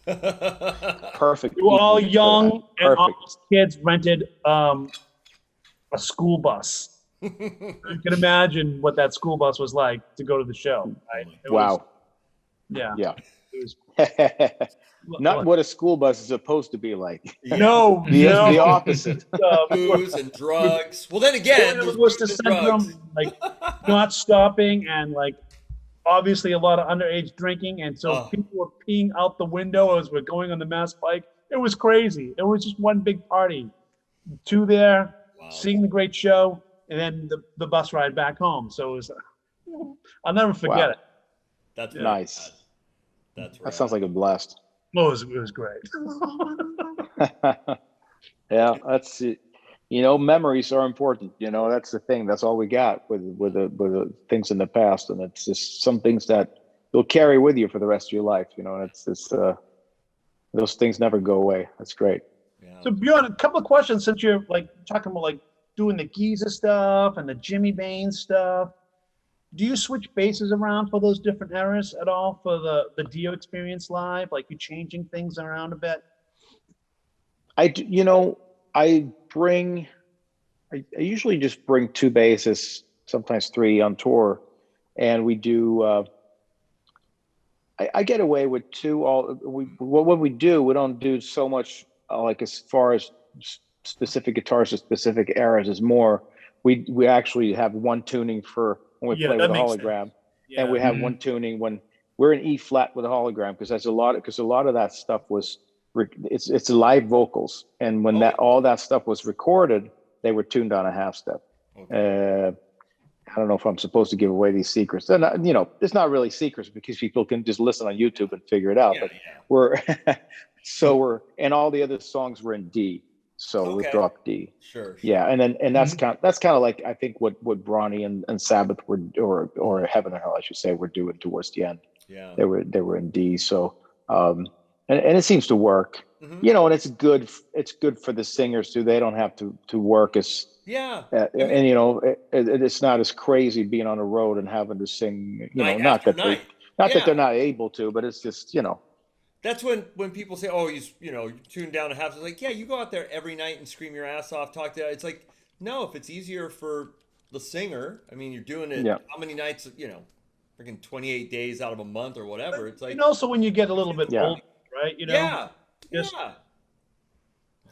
[SPEAKER 1] Perfect.
[SPEAKER 4] perfect.
[SPEAKER 3] We were all
[SPEAKER 4] evening for
[SPEAKER 3] young,
[SPEAKER 4] that.
[SPEAKER 3] and all
[SPEAKER 4] Perfect.
[SPEAKER 3] those kids rented a school bus. You can imagine what that school bus was like to go to the show. Right? It was-
[SPEAKER 4] Wow.
[SPEAKER 3] yeah.
[SPEAKER 4] Yeah.
[SPEAKER 3] It was
[SPEAKER 4] Not what a school bus is supposed to be like.
[SPEAKER 3] no,
[SPEAKER 4] The
[SPEAKER 3] no.
[SPEAKER 4] opposite.
[SPEAKER 1] Booze and drugs. Well, then again,
[SPEAKER 3] It
[SPEAKER 1] there's
[SPEAKER 3] was
[SPEAKER 1] booze
[SPEAKER 3] the
[SPEAKER 1] and drugs.
[SPEAKER 3] syndrome, like not stopping, and like obviously a lot of underage drinking, and so
[SPEAKER 1] Oh.
[SPEAKER 3] people were peeing out the window as we're going on the Mass Pike. It was crazy. It was just one big party. Two there,
[SPEAKER 1] Wow.
[SPEAKER 3] seeing the great show, and then the bus ride back home. So it was, I'll never forget
[SPEAKER 4] Wow.
[SPEAKER 3] it.
[SPEAKER 1] That's
[SPEAKER 4] Nice.
[SPEAKER 1] rad. That's
[SPEAKER 4] That sounds like a blast.
[SPEAKER 3] It was great.
[SPEAKER 4] Yeah, that's it. Memories are important. That's the thing. That's all we got with the things in the past, and it's just some things that you'll carry with you for the rest of your life. And it's those things never go away. That's great.
[SPEAKER 1] Yeah.
[SPEAKER 3] So Bjorn, a couple of questions since you're like talking about like doing the Giza stuff and the Jimmy Baines stuff. Do you switch bases around for those different eras at all for the Dio experience live? Like you changing things around a bit?
[SPEAKER 4] I usually just bring two basses, sometimes three on tour, and we do. I get away with two. What we do, we don't do so much like as far as specific guitars or specific eras. Is more we actually have one tuning for when we play with a hologram, and we have one tuning when we're in E flat with a hologram, because a lot of that stuff was it's live vocals, and when all that stuff was recorded, they were tuned on a half step. Okay. I don't know if I'm supposed to give away these secrets. They're not, it's not really secrets because people can just listen on YouTube and figure it out. And all the other songs were in D, so we dropped D.
[SPEAKER 1] Sure.
[SPEAKER 4] Yeah, and that's kind of like I think what Bronny and Sabbath were, or Heaven and Hell, I should say, were doing towards the end.
[SPEAKER 1] Yeah,
[SPEAKER 4] they were in D. So and it seems to work.
[SPEAKER 1] Mm-hmm.
[SPEAKER 4] And it's good for the singers too. They don't have to work as it's not as crazy being on the road and having to sing. Not that they're not able to, but it's just
[SPEAKER 1] That's when people say, "Oh, you tune down a half." It's like, yeah, you go out there every night and scream your ass off, talk to. It's like, no, if it's easier for the singer, I mean, you're doing it how many nights? Freaking 28 days out of a month or whatever. It's like,
[SPEAKER 3] and also when you get a little bit older, right?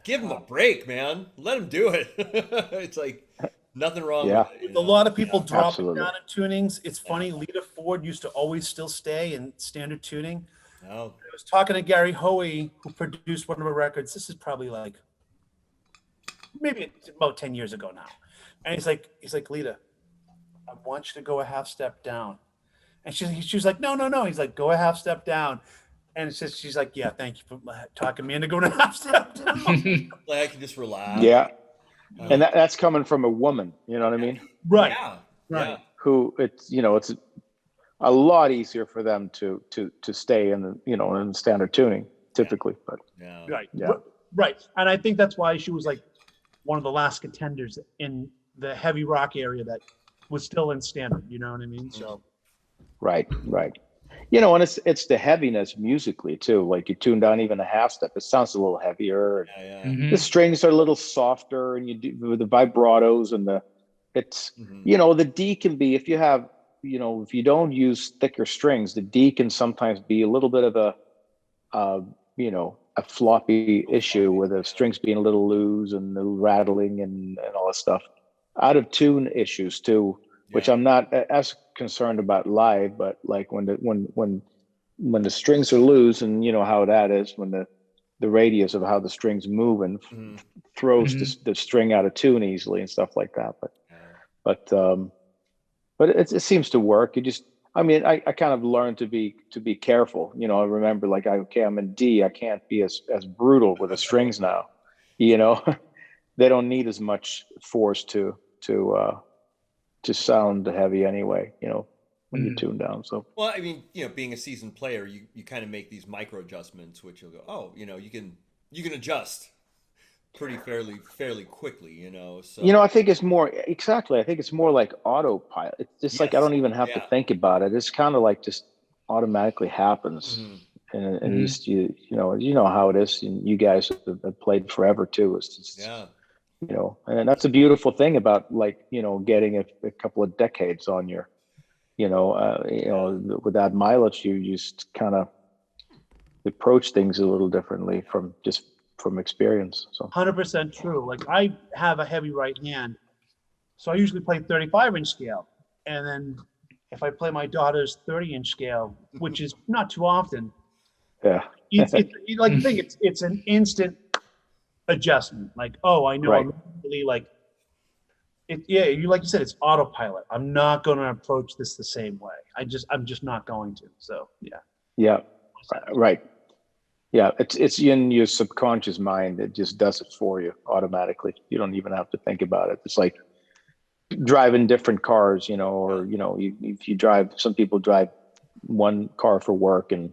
[SPEAKER 1] Give them a break, man. Let them do it. It's like nothing wrong with it.
[SPEAKER 3] A lot of people drop
[SPEAKER 4] absolutely.
[SPEAKER 3] it down in tunings. It's funny. Lita Ford used to always still stay in standard tuning.
[SPEAKER 1] Oh.
[SPEAKER 3] I was talking to Gary Hoey, who produced one of her records. This is probably like maybe about 10 years ago now. And he's like, Lita, I want you to go a half step down. And she's like, no. He's like, go a half step down. And she's like, yeah, thank you for talking me into going a half step down.
[SPEAKER 1] Like I can just relax.
[SPEAKER 4] Yeah. And that's coming from a woman, you know what I mean?
[SPEAKER 3] Right.
[SPEAKER 1] Yeah.
[SPEAKER 3] Right.
[SPEAKER 1] Yeah.
[SPEAKER 4] Who it's a lot easier for them to stay in the in standard tuning typically, but
[SPEAKER 3] Right. And I think that's why she was like one of the last contenders in the heavy rock area that was still in standard, you know what I mean? So
[SPEAKER 4] right. And it's the heaviness musically too. Like you tune down even a half step, it sounds a little heavier.
[SPEAKER 1] Yeah.
[SPEAKER 2] Mhm.
[SPEAKER 4] The strings are a little softer, and you do with the vibratos and the D can be, if you have if you don't use thicker strings, the D can sometimes be a little bit of a floppy issue with the strings being a little loose and a little rattling and all that stuff. Out of tune issues too, which I'm not as concerned about live, but like when when the strings are loose, and you know how that is when the radius of how the strings move and throws the string out of tune easily and stuff like that. But it seems to work. I kind of learned to be careful. You know, I remember like, I'm in D, I can't be as brutal with the strings now. You know, they don't need as much force to sound heavy anyway, you know, when you tune down. So,
[SPEAKER 1] well, I mean, you know, being a seasoned player, you kind of make these micro adjustments, which you'll go, oh, you know, you can adjust pretty fairly quickly, you know. So,
[SPEAKER 4] you know, I think it's more like autopilot. It's just like I don't even have to think about it. It's kind of like just automatically happens. And you know how it is. And you guys have played forever too. It's just, you know, and that's a beautiful thing about, like, you know, getting a couple of decades on your, you know, with that mileage, you just kind of approach things a little differently from experience. So
[SPEAKER 3] 100% true. Like, I have a heavy right hand, so I usually play 35-inch scale, and then if I play my daughter's 30-inch scale, which is not too often, it's like the thing. It's an instant adjustment. Like, oh, I know,
[SPEAKER 4] right.
[SPEAKER 3] I'm really like it. Yeah, like you said, it's autopilot. I'm not going to approach this the same way. I'm just not going to. So
[SPEAKER 4] yeah, right. Yeah, it's in your subconscious mind. It just does it for you automatically. You don't even have to think about it. It's like driving different cars, you know, or, you know, if you drive, some people drive one car for work and,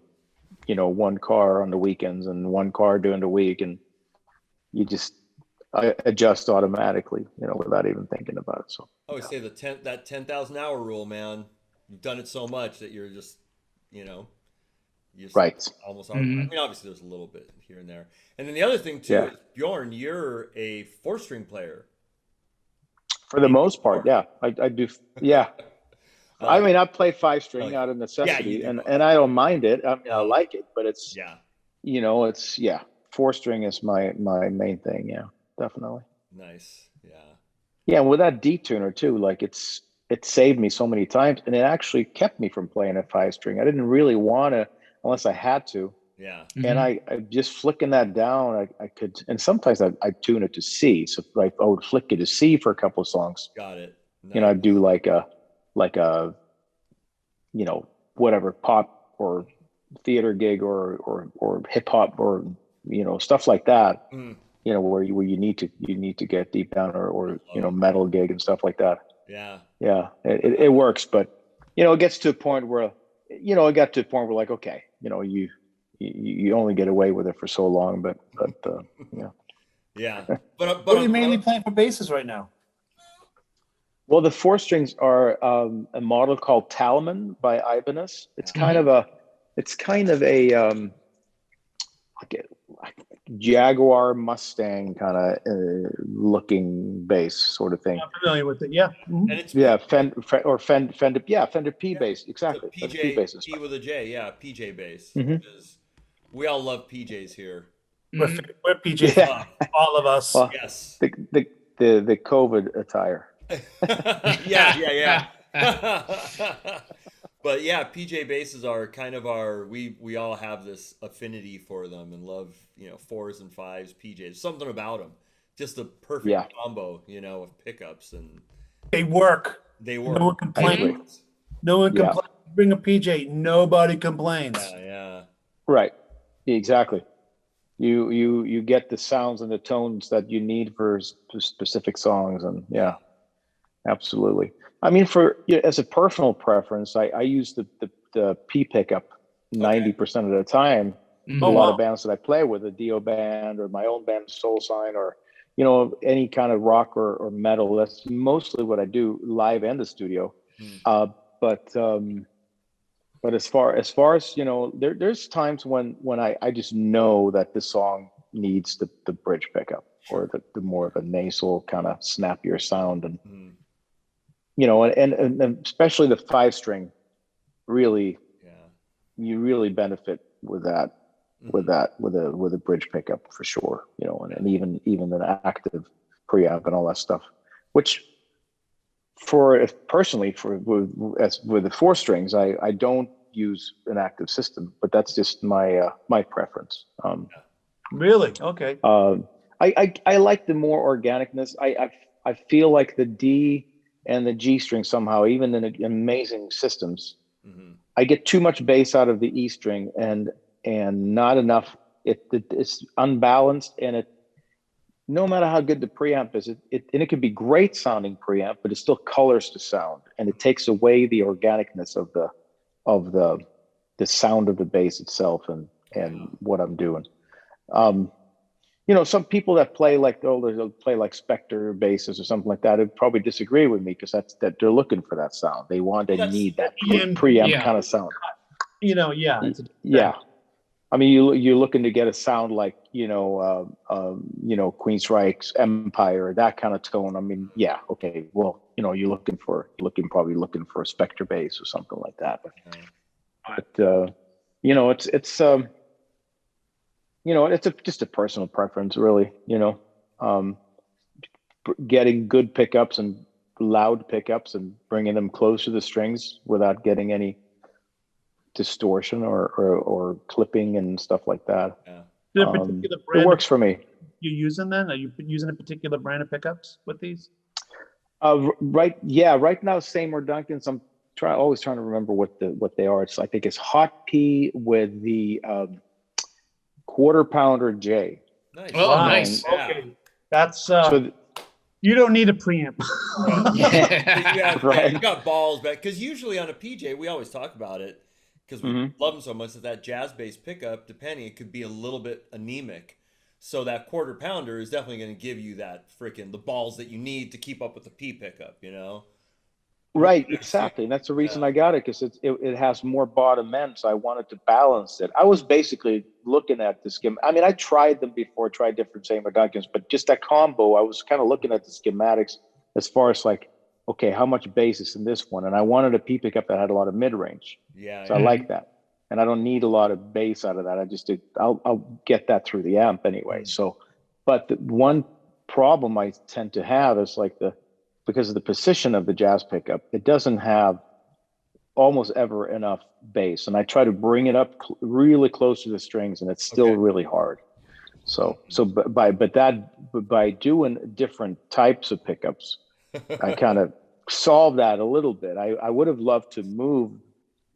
[SPEAKER 4] you know, one car on the weekends and one car during the week, and you just adjust automatically, you know, without even thinking about it. So
[SPEAKER 1] I always say that 10,000 hour rule, man. You've done it so much that you're just, you know,
[SPEAKER 4] right.
[SPEAKER 1] Almost. I mean, obviously there's a little bit here and there. And then the other thing too is, Bjorn, you're a 4-string player.
[SPEAKER 4] For the most part, yeah, I do. Yeah. I mean, I play 5-string out of necessity, and I don't mind it. I mean, I like it, but it's, you know, it's 4-string is my main thing. Yeah, definitely.
[SPEAKER 1] Nice. Yeah.
[SPEAKER 4] Yeah, and with that detuner too, like it saved me so many times, and it actually kept me from playing a 5-string. I didn't really want to, unless I had to.
[SPEAKER 1] Yeah.
[SPEAKER 4] And I just flicking that down, I could, and sometimes I tune it to C. So like I would flick it to C for a couple of songs.
[SPEAKER 1] Got it. Nice.
[SPEAKER 4] You know, I'd do like a, you know, whatever, pop or theater gig or hip hop or, you know, stuff like that. You know, where you need to get deep down or you know, metal gig and stuff like that.
[SPEAKER 1] Yeah.
[SPEAKER 4] Yeah. It works, but, you know, it gets to a point where, you know, like, okay, you know, you only get away with it for so long, but yeah.
[SPEAKER 1] Yeah. But
[SPEAKER 3] what are you mainly playing for basses right now?
[SPEAKER 4] Well, the 4-strings are a model called Talman by Ibanez. It's kind of a like a Jaguar Mustang kind of looking bass sort of thing.
[SPEAKER 3] I'm familiar with it. Yeah.
[SPEAKER 1] And it's
[SPEAKER 4] Fender P bass, exactly.
[SPEAKER 1] PJ P with a J, PJ bass. We all love PJs here.
[SPEAKER 3] We're PJs, all of us.
[SPEAKER 4] Well,
[SPEAKER 1] yes.
[SPEAKER 4] The COVID attire.
[SPEAKER 1] yeah. But yeah, PJ basses are kind of we all have this affinity for them and love, you know, 4s and 5s, PJs. Something about them, just the perfect combo, you know, of pickups, and
[SPEAKER 3] they work.
[SPEAKER 1] No
[SPEAKER 3] one complains. No one complains. Bring a PJ, nobody complains.
[SPEAKER 1] Yeah.
[SPEAKER 4] Right. Exactly. You get the sounds and the tones that you need for specific songs, and absolutely. I mean, as a personal preference, I use the P pickup 90% of the time. A lot of bands that I play with, a Dio band or my own band, Soul Sign, or, you know, any kind of rock or metal. That's mostly what I do live and the studio. But as far as, you know, there's times when I just know that the song needs the bridge pickup or the more of a nasal kind of snappier sound, and you know, and especially the 5-string, really, you really benefit with that, with a bridge pickup for sure, you know, and even an active preamp and all that stuff, which personally with the 4-strings, I don't use an active system, but that's just my preference.
[SPEAKER 3] Really? Okay.
[SPEAKER 4] I like the more organicness. I feel like the D and the G string somehow, even in amazing systems, I get too much bass out of the E string and not enough. It's unbalanced, and it, no matter how good the preamp is, it could be great sounding preamp, but it still colors the sound, and it takes away the organicness of the sound of the bass itself and what I'm doing. Some people that play like they'll play like Spectre basses or something like that would probably disagree with me, because that they're looking for that sound. They need that preamp kind of sound.
[SPEAKER 3] Yeah.
[SPEAKER 4] Yeah. I mean, you're looking to get a sound like, Queensryche's Empire, that kind of tone. I mean, yeah, okay. Well, you're probably looking for a Spectre bass or something like that. But it's just a personal preference, really. Getting good pickups and loud pickups and bringing them close to the strings without getting any distortion or clipping and stuff like that.
[SPEAKER 3] Is there a particular brand
[SPEAKER 4] it works for me.
[SPEAKER 3] you're using then? Are you using a particular brand of pickups with these?
[SPEAKER 4] Right now, Seymour Duncan's. I'm always trying to remember what they are. I think it's Hot P with the quarter pounder J.
[SPEAKER 1] Nice.
[SPEAKER 2] Oh, nice.
[SPEAKER 3] Okay. That's you don't need a preamp.
[SPEAKER 4] Right.
[SPEAKER 1] You got balls back, because usually on a PJ we always talk about it, because we love them so much, that jazz bass pickup, depending, it could be a little bit anemic. So that quarter pounder is definitely going to give you that the balls that you need to keep up with the P pickup,
[SPEAKER 4] Right, exactly. And that's the reason I got it, because it has more bottom end, so I wanted to balance it. I was basically looking at the scheme. I mean, I tried them before, tried different Seymour Duncans, but just that combo, I was kind of looking at the schematics as far as like, okay, how much bass is in this one? And I wanted a P pickup that had a lot of mid-range. So I like that. And I don't need a lot of bass out of that. I'll get that through the amp anyway. So, but the one problem I tend to have is because of the position of the jazz pickup, it doesn't have almost ever enough bass. And I try to bring it up really close to the strings, and it's still really hard. So by doing different types of pickups, I kind of solved that a little bit. I would have loved to move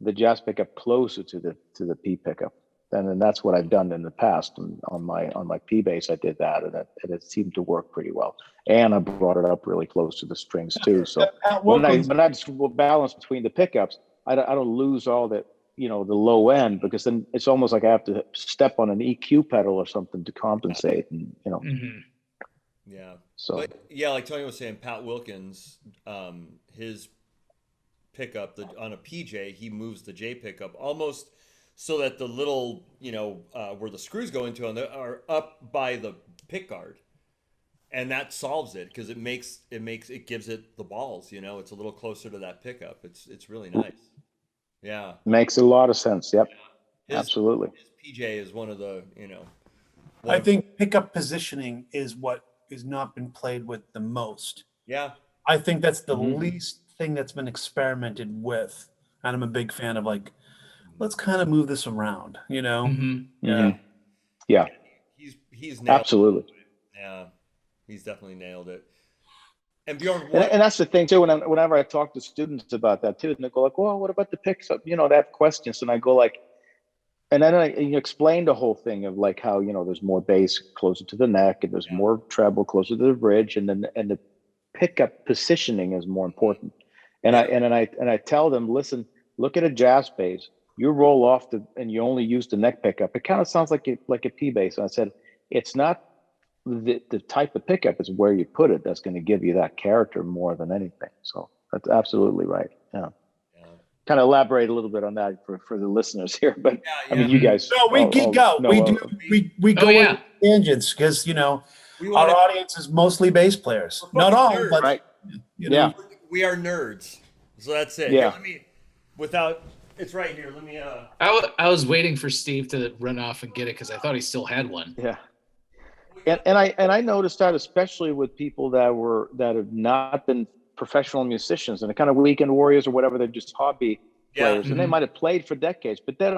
[SPEAKER 4] the jazz pickup closer to the P pickup. And that's what I've done in the past. And on my P bass, I did that, and it seemed to work pretty well. And I brought it up really close to the strings too. So when I just balance between the pickups, I don't lose all the the low end, because then it's almost like I have to step on an EQ pedal or something to compensate. And
[SPEAKER 1] Yeah.
[SPEAKER 4] So
[SPEAKER 1] but, yeah, like Tony was saying, Pat Wilkins, his pickup on a PJ, he moves the J pickup almost so that the little where the screws go into are up by the pick guard, and that solves it, because it gives it the balls. It's a little closer to that pickup. It's really nice. Yeah,
[SPEAKER 4] makes a lot of sense. Yep, absolutely.
[SPEAKER 1] His PJ is one of the
[SPEAKER 3] I think pickup positioning is what has not been played with the most.
[SPEAKER 1] Yeah,
[SPEAKER 3] I think that's the least thing that's been experimented with, and I'm a big fan of let's kind of move this around,
[SPEAKER 4] Yeah.
[SPEAKER 1] He's nailed
[SPEAKER 4] absolutely
[SPEAKER 1] it. Yeah, he's definitely nailed it. And Bjorn,
[SPEAKER 4] and that's the thing too. Whenever I talk to students about that too, and they go like, "Well, what about the picks up?" They have questions, and I go like, and then I explain the whole thing of like how there's more bass closer to the neck, and there's more treble closer to the bridge, and the pickup positioning is more important. And I tell them, listen, look at a jazz bass. You roll off and you only use the neck pickup. It kind of sounds like a P bass. And I said, it's not the type of pickup, it's where you put it that's going to give you that character more than anything. So that's absolutely right. Yeah. Kind of elaborate a little bit on that for the listeners here, but I mean, you guys.
[SPEAKER 3] No, we geek out. We go in tangents, because our audience is mostly bass players. Not all,
[SPEAKER 1] nerds,
[SPEAKER 3] but
[SPEAKER 4] right.
[SPEAKER 1] We are nerds. So that's it.
[SPEAKER 4] Yeah.
[SPEAKER 1] It's right here. Let me.
[SPEAKER 2] I was waiting for Steve to run off and get it, because I thought he still had one.
[SPEAKER 4] Yeah. And I noticed that, especially with people that have not been professional musicians and the kind of weekend warriors or whatever, they're just hobby players,
[SPEAKER 2] Yeah.
[SPEAKER 4] and they might have played for decades, but they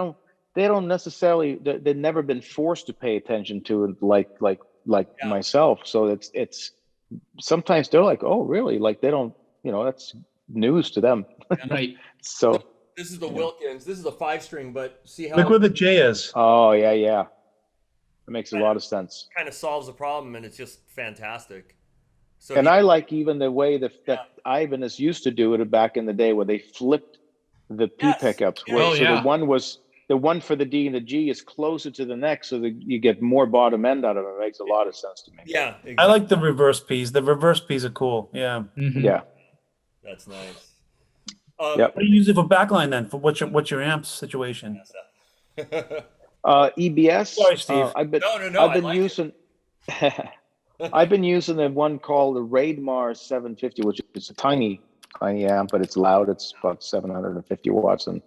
[SPEAKER 4] don't necessarily, they've never been forced to pay attention to it like myself. So it's sometimes they're like, oh, really? Like they don't, that's news to them.
[SPEAKER 2] Right.
[SPEAKER 4] So
[SPEAKER 1] This is the Wilkins. This is a 5-string, but see how
[SPEAKER 3] Look where the J is.
[SPEAKER 4] oh yeah, it makes a lot of sense.
[SPEAKER 1] kind of solves the problem, and it's just fantastic. So
[SPEAKER 4] And I like even the way that Ivan is used to do it back in the day, where they flipped the P
[SPEAKER 1] Yes.
[SPEAKER 4] pickups.
[SPEAKER 1] Yeah.
[SPEAKER 4] Where,
[SPEAKER 2] Oh,
[SPEAKER 4] so
[SPEAKER 2] yeah.
[SPEAKER 4] the one for the D and the G is closer to the neck, so that you get more bottom end out of it. It makes a lot of sense to me.
[SPEAKER 1] yeah, exactly.
[SPEAKER 3] I like the reverse Ps. The reverse Ps are cool. Yeah.
[SPEAKER 2] Mhm.
[SPEAKER 4] Yeah.
[SPEAKER 1] That's nice.
[SPEAKER 4] Yep.
[SPEAKER 3] What do you use it for backline then? For what's your amp situation?
[SPEAKER 4] EBS.
[SPEAKER 3] Sorry, Steve.
[SPEAKER 4] I've been
[SPEAKER 1] No,
[SPEAKER 4] I've
[SPEAKER 1] I
[SPEAKER 4] been
[SPEAKER 1] like
[SPEAKER 4] using I've been using the one called the Raidmar 750, which is a tiny amp, but it's loud. It's about 750 watts, and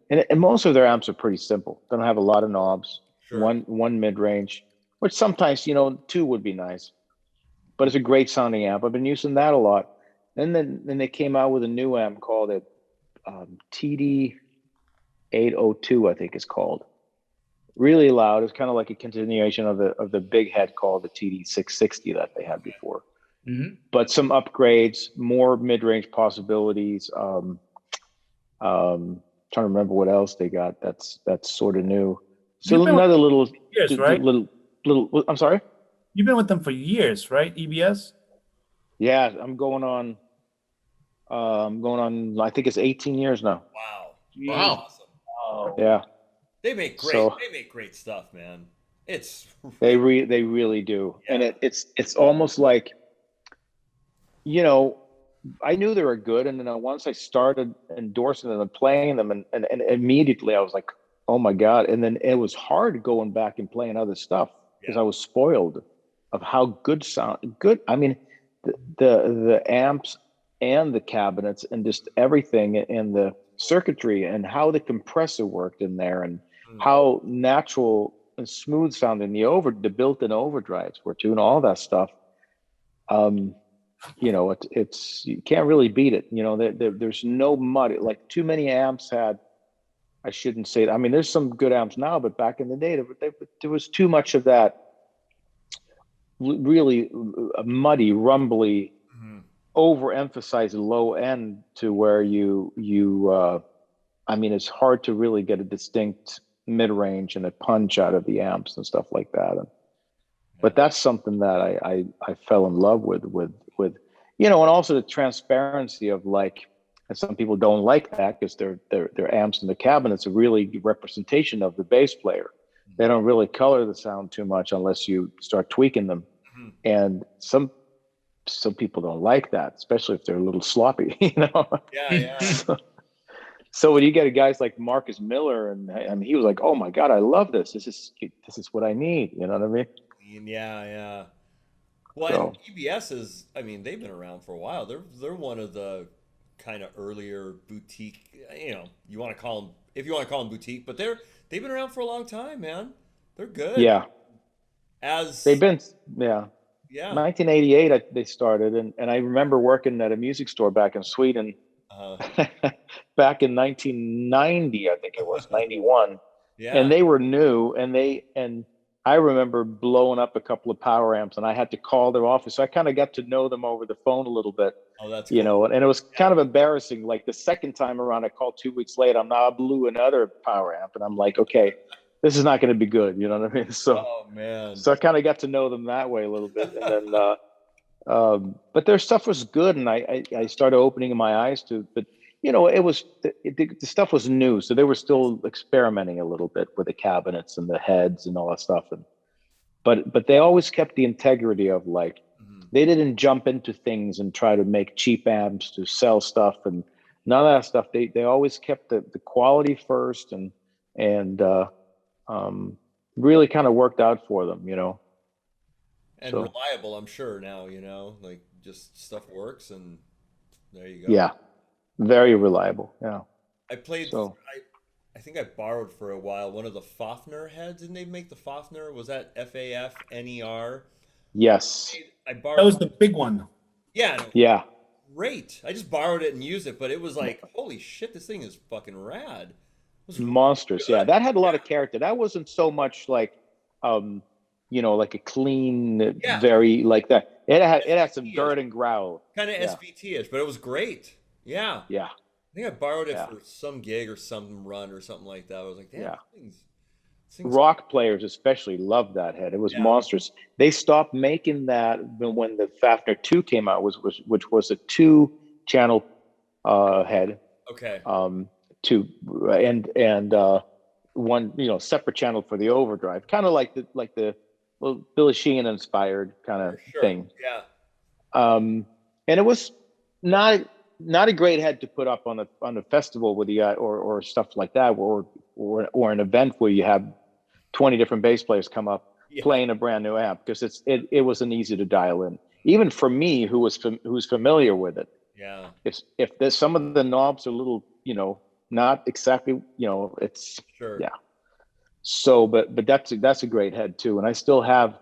[SPEAKER 4] and most of their amps are pretty simple. They don't have a lot of knobs.
[SPEAKER 1] Sure.
[SPEAKER 4] One mid range, which sometimes two would be nice, but it's a great sounding amp. I've been using that a lot. And then they came out with a new amp called it TD 802, I think it's called. Really loud. It's kind of like a continuation of the big head called the TD 660 that they had before.
[SPEAKER 2] Mhm.
[SPEAKER 4] But some upgrades, more mid-range possibilities. Trying to remember what else they got. That's sort of new. So
[SPEAKER 3] You've been
[SPEAKER 4] another little
[SPEAKER 3] years, right?
[SPEAKER 4] little. I'm sorry.
[SPEAKER 3] You've been with them for years, right? EBS.
[SPEAKER 4] Yeah, I'm going on. I think it's 18 years now.
[SPEAKER 1] Wow.
[SPEAKER 2] Wow.
[SPEAKER 1] Awesome.
[SPEAKER 3] Oh.
[SPEAKER 4] Yeah,
[SPEAKER 1] They make great stuff, man. It's
[SPEAKER 4] they really do,
[SPEAKER 1] Yeah.
[SPEAKER 4] and it's almost like, I knew they were good, and then once I started endorsing them and playing them, and immediately I was like, oh my god! And then it was hard going back and playing other stuff because I was spoiled of how good. I mean, the amps and the cabinets and just everything, and the circuitry and how the compressor worked in there, and how natural and smooth sounding the built-in overdrives were too, and all that stuff. It's you can't really beat it. There's no mud. Like too many amps had. I shouldn't say that. I mean, there's some good amps now, but back in the day, there was too much of that really muddy, rumbly, overemphasized low end to where I mean, it's hard to really get a distinct mid-range and a punch out of the amps and stuff like that. But that's something that I fell in love with, and also the transparency of like, and some people don't like that because their amps and the cabinets are really representation of the bass player. They don't really color the sound too much unless you start tweaking them. And some people don't like that, especially if they're a little sloppy,
[SPEAKER 1] Yeah.
[SPEAKER 4] So when you get guys like Marcus Miller, and he was like, "Oh my God, I love this. This is what I need." You know what I mean?
[SPEAKER 1] Yeah. Well,
[SPEAKER 4] So-
[SPEAKER 1] and EBS is, I mean, they've been around for a while. They're one of the kind of earlier boutique, you want to call them, if you want to call them boutique, but they've been around for a long time, man. They're good.
[SPEAKER 4] Yeah, they've been.
[SPEAKER 1] Yeah.
[SPEAKER 4] 1988, they started, and I remember working at a music store back in Sweden. Back in 1990, I think it was 91.
[SPEAKER 1] Yeah.
[SPEAKER 4] And they were new, and I remember blowing up a couple of power amps, and I had to call their office. So I kind of got to know them over the phone a little bit.
[SPEAKER 1] Oh, that's cool.
[SPEAKER 4] And it was kind of embarrassing. Like the second time around, I called 2 weeks later. I blew another power amp, and I'm like, okay, this is not going to be good. You know what I mean? So,
[SPEAKER 1] oh man.
[SPEAKER 4] So I kind of got to know them that way a little bit, and then, but their stuff was good, and I started opening my eyes to. But it was the stuff was new, so they were still experimenting a little bit with the cabinets and the heads and all that stuff, but they always kept the integrity of like, they didn't jump into things and try to make cheap amps to sell stuff and none of that stuff. They always kept the quality first, and really kind of worked out for them,
[SPEAKER 1] And
[SPEAKER 4] So-
[SPEAKER 1] reliable, I'm sure now, like just stuff works, and there you go.
[SPEAKER 4] Yeah, very reliable. Yeah.
[SPEAKER 1] I played,
[SPEAKER 4] So-
[SPEAKER 1] I think I borrowed for a while one of the Fafner heads. Didn't they make the Fafner? Was that FAFNER?
[SPEAKER 4] Yes.
[SPEAKER 1] I borrowed.
[SPEAKER 3] That was the big one.
[SPEAKER 1] Yeah.
[SPEAKER 4] Yeah.
[SPEAKER 1] great. I just borrowed it and used it, but it was like, holy shit, this thing is fucking rad. It was really
[SPEAKER 4] Monstrous. Yeah,
[SPEAKER 1] good.
[SPEAKER 4] that had a lot of character. That wasn't so much like, like a clean,
[SPEAKER 1] Yeah.
[SPEAKER 4] very like that. It had some
[SPEAKER 1] SVT-ish.
[SPEAKER 4] dirt and growl.
[SPEAKER 1] Kind of
[SPEAKER 4] Yeah.
[SPEAKER 1] SVT-ish, but it was great. Yeah.
[SPEAKER 4] Yeah.
[SPEAKER 1] I think I borrowed it
[SPEAKER 4] Yeah.
[SPEAKER 1] for some gig or some run or something like that. I was like, damn,
[SPEAKER 4] Yeah.
[SPEAKER 1] this thing's
[SPEAKER 4] Rock players especially loved that head. It was
[SPEAKER 1] Yeah.
[SPEAKER 4] monstrous. They stopped making that when the Fafner 2 came out, which was a 2-channel head.
[SPEAKER 1] okay.
[SPEAKER 4] Two and one separate channel for the overdrive, kind of like the Billy Sheehan inspired kind of
[SPEAKER 1] Sure.
[SPEAKER 4] thing.
[SPEAKER 1] Yeah.
[SPEAKER 4] And it was not a great head to put up on a festival with or stuff like that, or an event where you have 20 different bass players come up playing a brand new amp, because it wasn't easy to dial in, even for me who's familiar with it.
[SPEAKER 1] Yeah.
[SPEAKER 4] If there's some of the knobs are a little not exactly it's
[SPEAKER 1] Sure.
[SPEAKER 4] yeah. So but that's a great head too, and I still have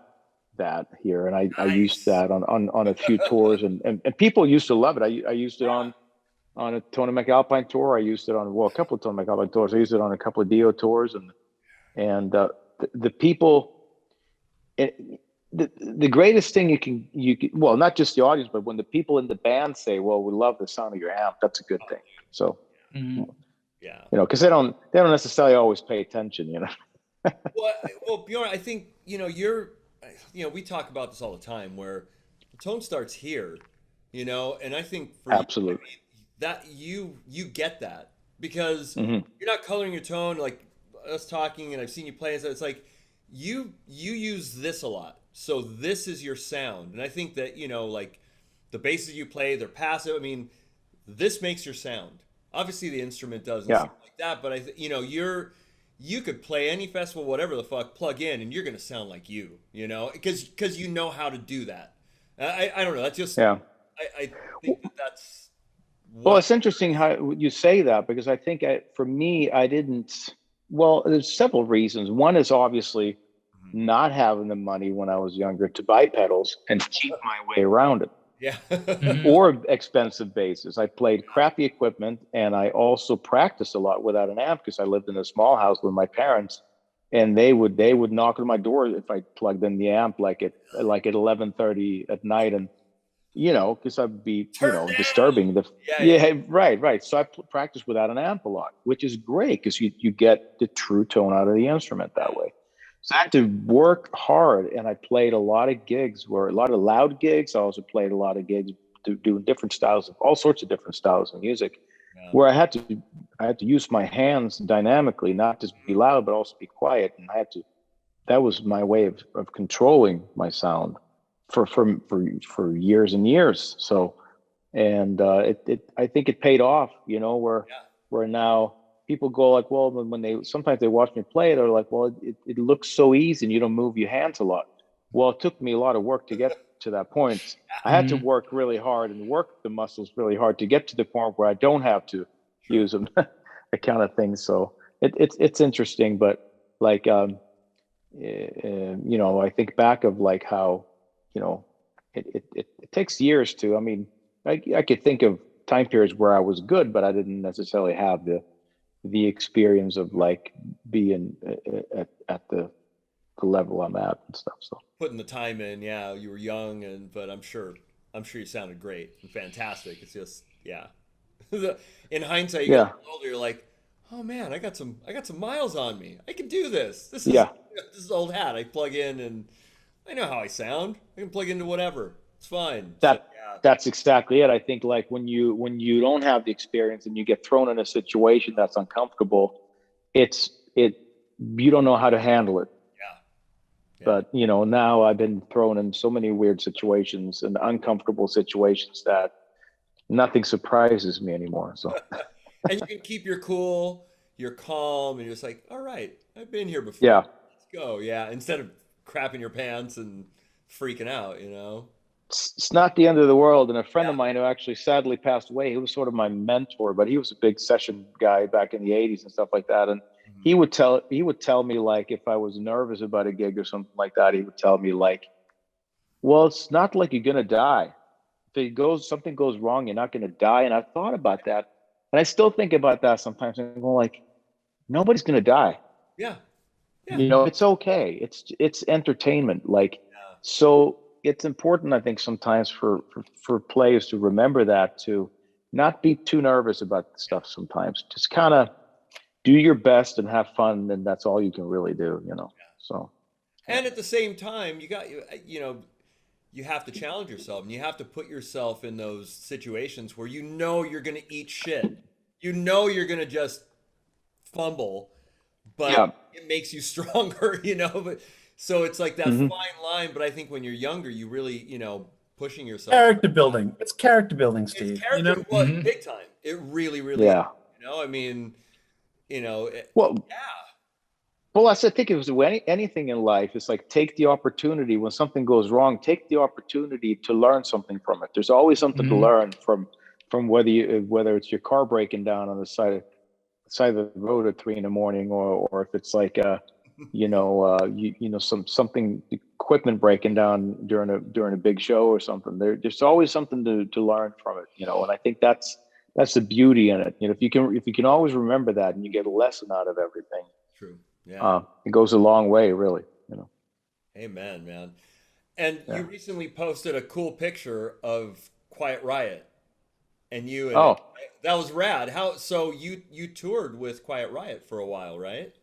[SPEAKER 4] that here, and I used that on a few tours, and people used to love it. I used it on a Tony McAlpine tour. I used it on a couple of Tony McAlpine tours. I used it on a couple of Dio tours, and the people. The greatest thing you can well, not just the audience, but when the people in the band say, "Well, we love the sound of your amp," that's a good thing. So,
[SPEAKER 1] yeah,
[SPEAKER 4] because they don't necessarily always pay attention,
[SPEAKER 1] well, Bjorn, I think we talk about this all the time, where the tone starts here, and I think for
[SPEAKER 4] absolutely
[SPEAKER 1] that you get that, because
[SPEAKER 4] Mm-hmm.
[SPEAKER 1] you're not coloring your tone like us talking, and I've seen you play, so it's like you use this a lot. So this is your sound. And I think that, like the basses you play, they're passive. I mean, this makes your sound. Obviously the instrument does and stuff like that, but you could play any festival, whatever the fuck, plug in, and you're going to sound like because you know how to do that. I don't know. That's just, I think that's.
[SPEAKER 4] Well, it's interesting how you say that, because I think for me, I didn't, well, there's several reasons. One is obviously not having the money when I was younger to buy pedals and cheat my way around it.
[SPEAKER 1] Yeah.
[SPEAKER 4] Or expensive basses. I played crappy equipment, and I also practiced a lot without an amp, because I lived in a small house with my parents, and they would knock on my door if I plugged in the amp like at 11:30 at night, and because I'd be disturbing right. So I practiced without an amp a lot, which is great, because you get the true tone out of the instrument that way. So I had to work hard, and I played a lot of gigs, a lot of loud gigs. I also played a lot of gigs doing different styles of all sorts of different styles of music, where I had to use my hands dynamically, not just be loud, but also be quiet. And that was my way of controlling my sound for years and years. So, and I think it paid off, where now people go like, well, sometimes they watch me play, they're like, well, it looks so easy and you don't move your hands a lot. Well, it took me a lot of work to get to that point. I had to work really hard and work the muscles really hard to get to the point where I don't have to use them, that kind of thing. So it's interesting, but like, I think back of like how, it takes years to, I could think of time periods where I was good, but I didn't necessarily have the experience of like being at the level I'm at and stuff. So
[SPEAKER 1] putting the time in, you were young, but I'm sure you sounded great and fantastic. It's just, in hindsight, you get older, you're like, oh man, I got some miles on me. I can do this. This is old hat. I plug in and I know how I sound. I can plug into whatever. It's fine.
[SPEAKER 4] That's exactly it. I think like when you don't have the experience and you get thrown in a situation that's uncomfortable, you don't know how to handle it. Yeah. But now I've been thrown in so many weird situations and uncomfortable situations that nothing surprises me anymore. So
[SPEAKER 1] and you can keep your cool, you're calm, and you're just like, all right, I've been here before.
[SPEAKER 4] Yeah.
[SPEAKER 1] Let's go. Yeah. Instead of crapping your pants and freaking out,
[SPEAKER 4] It's not the end of the world. And a friend of mine who actually sadly passed away, he was sort of my mentor, but he was a big session guy back in the 80s and stuff like that. And he would tell me, like, if I was nervous about a gig or something like that, he would tell me like, well, it's not like you're going to die. something goes wrong, you're not going to die. And I've thought about that, and I still think about that sometimes. And go like, nobody's going to die.
[SPEAKER 1] Yeah. Yeah.
[SPEAKER 4] You know, it's okay. It's entertainment. Like,
[SPEAKER 1] Yeah.
[SPEAKER 4] so it's important, I think, sometimes for players to remember that, to not be too nervous about stuff. Sometimes just kind of do your best and have fun, and that's all you can really do. You know. So.
[SPEAKER 1] And at the same time, you know, you have to challenge yourself, and you have to put yourself in those situations where you know you're going to eat shit. You know you're going to just fumble, but
[SPEAKER 4] Yeah.
[SPEAKER 1] it makes you stronger, you know. But so it's like that
[SPEAKER 4] Mhm.
[SPEAKER 1] fine line. But I think when you're younger, you really, you know, pushing yourself.
[SPEAKER 3] Character building. It's character building,
[SPEAKER 1] It's
[SPEAKER 3] Steve.
[SPEAKER 1] character,
[SPEAKER 3] You know,
[SPEAKER 1] well,
[SPEAKER 2] Mhm.
[SPEAKER 1] big time. It really, really
[SPEAKER 4] Yeah.
[SPEAKER 1] is. You know, I mean, you know,
[SPEAKER 4] Well,
[SPEAKER 1] yeah,
[SPEAKER 4] Well, I think it was anything in life. It's like take the opportunity when something goes wrong. Take the opportunity to learn something from it. There's always something to
[SPEAKER 2] Mhm.
[SPEAKER 4] learn from whether it's your car breaking down on the side of the road at 3 a.m, or if it's like something equipment breaking down during a big show or something. There's always something to learn from it. You know, and I think that's the beauty in it. You know, if you can always remember that and you get a lesson out of everything.
[SPEAKER 1] true. Yeah.
[SPEAKER 4] It goes a long way, really. You know.
[SPEAKER 1] Amen, man. And you
[SPEAKER 4] Yeah.
[SPEAKER 1] recently posted a cool picture of Quiet Riot and you and
[SPEAKER 4] Oh,
[SPEAKER 1] that was rad. How so you toured with Quiet Riot for a while, right?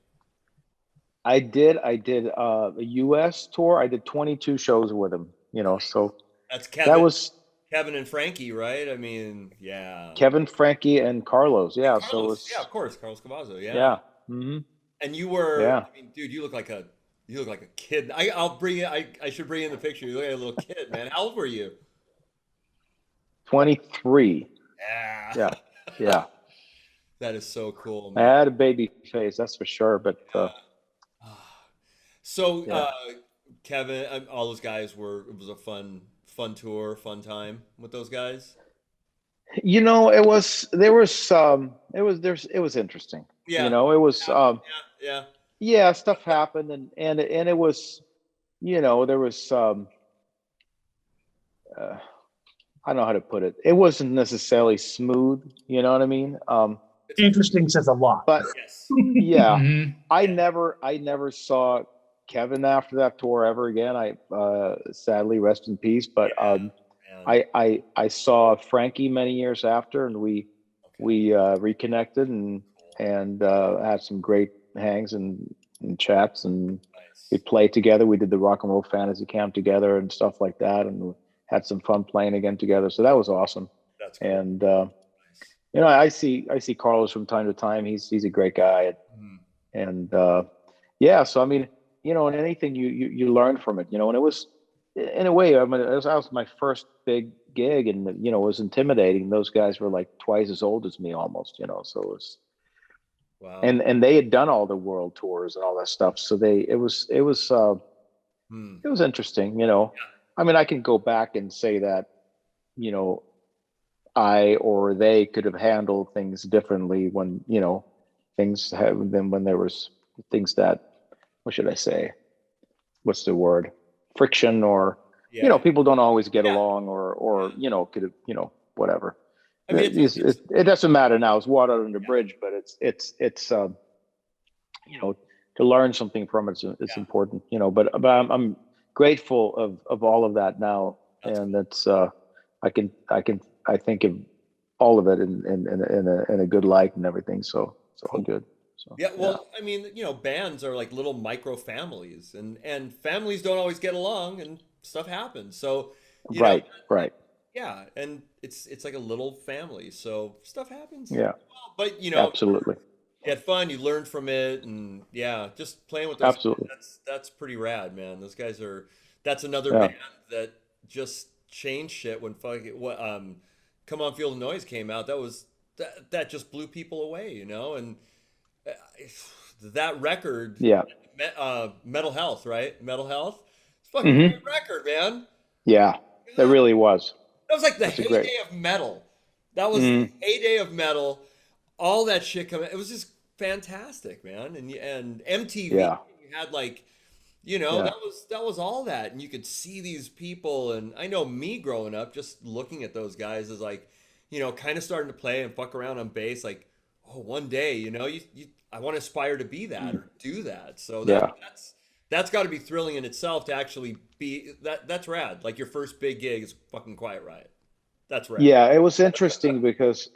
[SPEAKER 4] I did. I did a U.S. tour. I did 22 shows with him. You know, so
[SPEAKER 1] That's
[SPEAKER 4] that
[SPEAKER 1] Kevin,
[SPEAKER 4] was
[SPEAKER 1] Kevin and Frankie, right? I mean, yeah.
[SPEAKER 4] Kevin, Frankie, and Carlos.
[SPEAKER 1] And
[SPEAKER 4] Yeah. So
[SPEAKER 1] Carlos, yeah,
[SPEAKER 4] it's
[SPEAKER 1] of course, Carlos Cavazo, yeah.
[SPEAKER 4] yeah. Hmm.
[SPEAKER 1] And you were,
[SPEAKER 4] Yeah.
[SPEAKER 1] I mean, dude, you look like a kid. I'll bring you. I should bring in the picture. You look like a little kid, man. How old were you?
[SPEAKER 4] 23.
[SPEAKER 1] Yeah.
[SPEAKER 4] Yeah. Yeah.
[SPEAKER 1] That is so cool,
[SPEAKER 4] I
[SPEAKER 1] man.
[SPEAKER 4] had a baby face, that's for sure. But
[SPEAKER 1] So,
[SPEAKER 4] yeah.
[SPEAKER 1] Kevin, all those guys it was a fun tour, fun time with those guys.
[SPEAKER 4] You know, it was there was it was interesting. You
[SPEAKER 1] Yeah.
[SPEAKER 4] know, it was
[SPEAKER 1] Yeah.
[SPEAKER 4] yeah, stuff happened, and it was, there was uh, I don't know how to put it. It wasn't necessarily smooth, you know what I mean?
[SPEAKER 1] It's
[SPEAKER 3] interesting says a lot.
[SPEAKER 4] But
[SPEAKER 1] yes.
[SPEAKER 4] yeah,
[SPEAKER 2] Mhm.
[SPEAKER 4] I never saw Kevin after that tour ever again. I sadly, rest in peace. But
[SPEAKER 1] Yeah, man.
[SPEAKER 4] I saw Frankie many years after, and we
[SPEAKER 1] Okay.
[SPEAKER 4] reconnected and had some great hangs and chats, and we
[SPEAKER 1] Nice.
[SPEAKER 4] played together. We did the rock and roll fantasy camp together and stuff like that, and had some fun playing again together. So that was awesome.
[SPEAKER 1] That's cool.
[SPEAKER 4] And
[SPEAKER 1] Nice.
[SPEAKER 4] I see Carlos from time to time. He's a great guy,
[SPEAKER 1] Mhm.
[SPEAKER 4] and yeah. So I mean, and anything you learn from it, and it was in a way. I mean, that was my first big gig, and it was intimidating. Those guys were like twice as old as me, almost. So it was,
[SPEAKER 1] Wow.
[SPEAKER 4] and they had done all the world tours and all that stuff. So
[SPEAKER 1] Hmm.
[SPEAKER 4] it was interesting. I mean, I can go back and say that, you know, I or they could have handled things differently when, things have than when there was things that, what should I say? What's the word? Friction, or,
[SPEAKER 1] Yeah.
[SPEAKER 4] people don't always get
[SPEAKER 1] Yeah.
[SPEAKER 4] along, or, could have, whatever.
[SPEAKER 1] I mean,
[SPEAKER 4] It doesn't matter now. It's water under the bridge, but it's to learn something from it's
[SPEAKER 1] yeah.
[SPEAKER 4] important, but I'm grateful of all of that now.
[SPEAKER 1] That's
[SPEAKER 4] And
[SPEAKER 1] cool.
[SPEAKER 4] it's, I think of all of it in a good light and everything. So it's all
[SPEAKER 1] Cool.
[SPEAKER 4] good. So,
[SPEAKER 1] Yeah,
[SPEAKER 4] yeah.
[SPEAKER 1] well, I mean, bands are like little micro families, and families don't always get along, and stuff happens. So,
[SPEAKER 4] Right. Right.
[SPEAKER 1] yeah, and it's like a little family, so stuff happens.
[SPEAKER 4] Yeah,
[SPEAKER 1] Well, but
[SPEAKER 4] absolutely.
[SPEAKER 1] you had fun, you learned from it, and yeah, just playing with those guys,
[SPEAKER 4] Absolutely.
[SPEAKER 1] that's pretty rad, man. Those guys are that's another
[SPEAKER 4] Yeah.
[SPEAKER 1] band that just changed shit when fucking Come On Feel the Noise came out. That just blew people away, and uh, that record,
[SPEAKER 4] Yeah.
[SPEAKER 1] Metal Health, right? Metal Health. It's a fucking
[SPEAKER 4] Hmm.
[SPEAKER 1] great record, man.
[SPEAKER 4] Yeah, that
[SPEAKER 1] God,
[SPEAKER 4] really was.
[SPEAKER 1] that was like the
[SPEAKER 4] That's a great.
[SPEAKER 1] heyday of metal. That was the
[SPEAKER 4] Mm,
[SPEAKER 1] heyday of metal. All that shit coming. It was just fantastic, man. And MTV,
[SPEAKER 4] yeah.
[SPEAKER 1] you had like You know,
[SPEAKER 4] Yeah.
[SPEAKER 1] that was all that, and you could see these people, and I know me growing up, just looking at those guys is like, you know, kind of starting to play and fuck around on bass, like, oh, one day, you know, you I want to aspire to be that or do that. So
[SPEAKER 4] Yeah.
[SPEAKER 1] that's got to be thrilling in itself to actually be that. That's rad. Like your first big gig is fucking Quiet Riot. That's rad.
[SPEAKER 4] Yeah, it was interesting because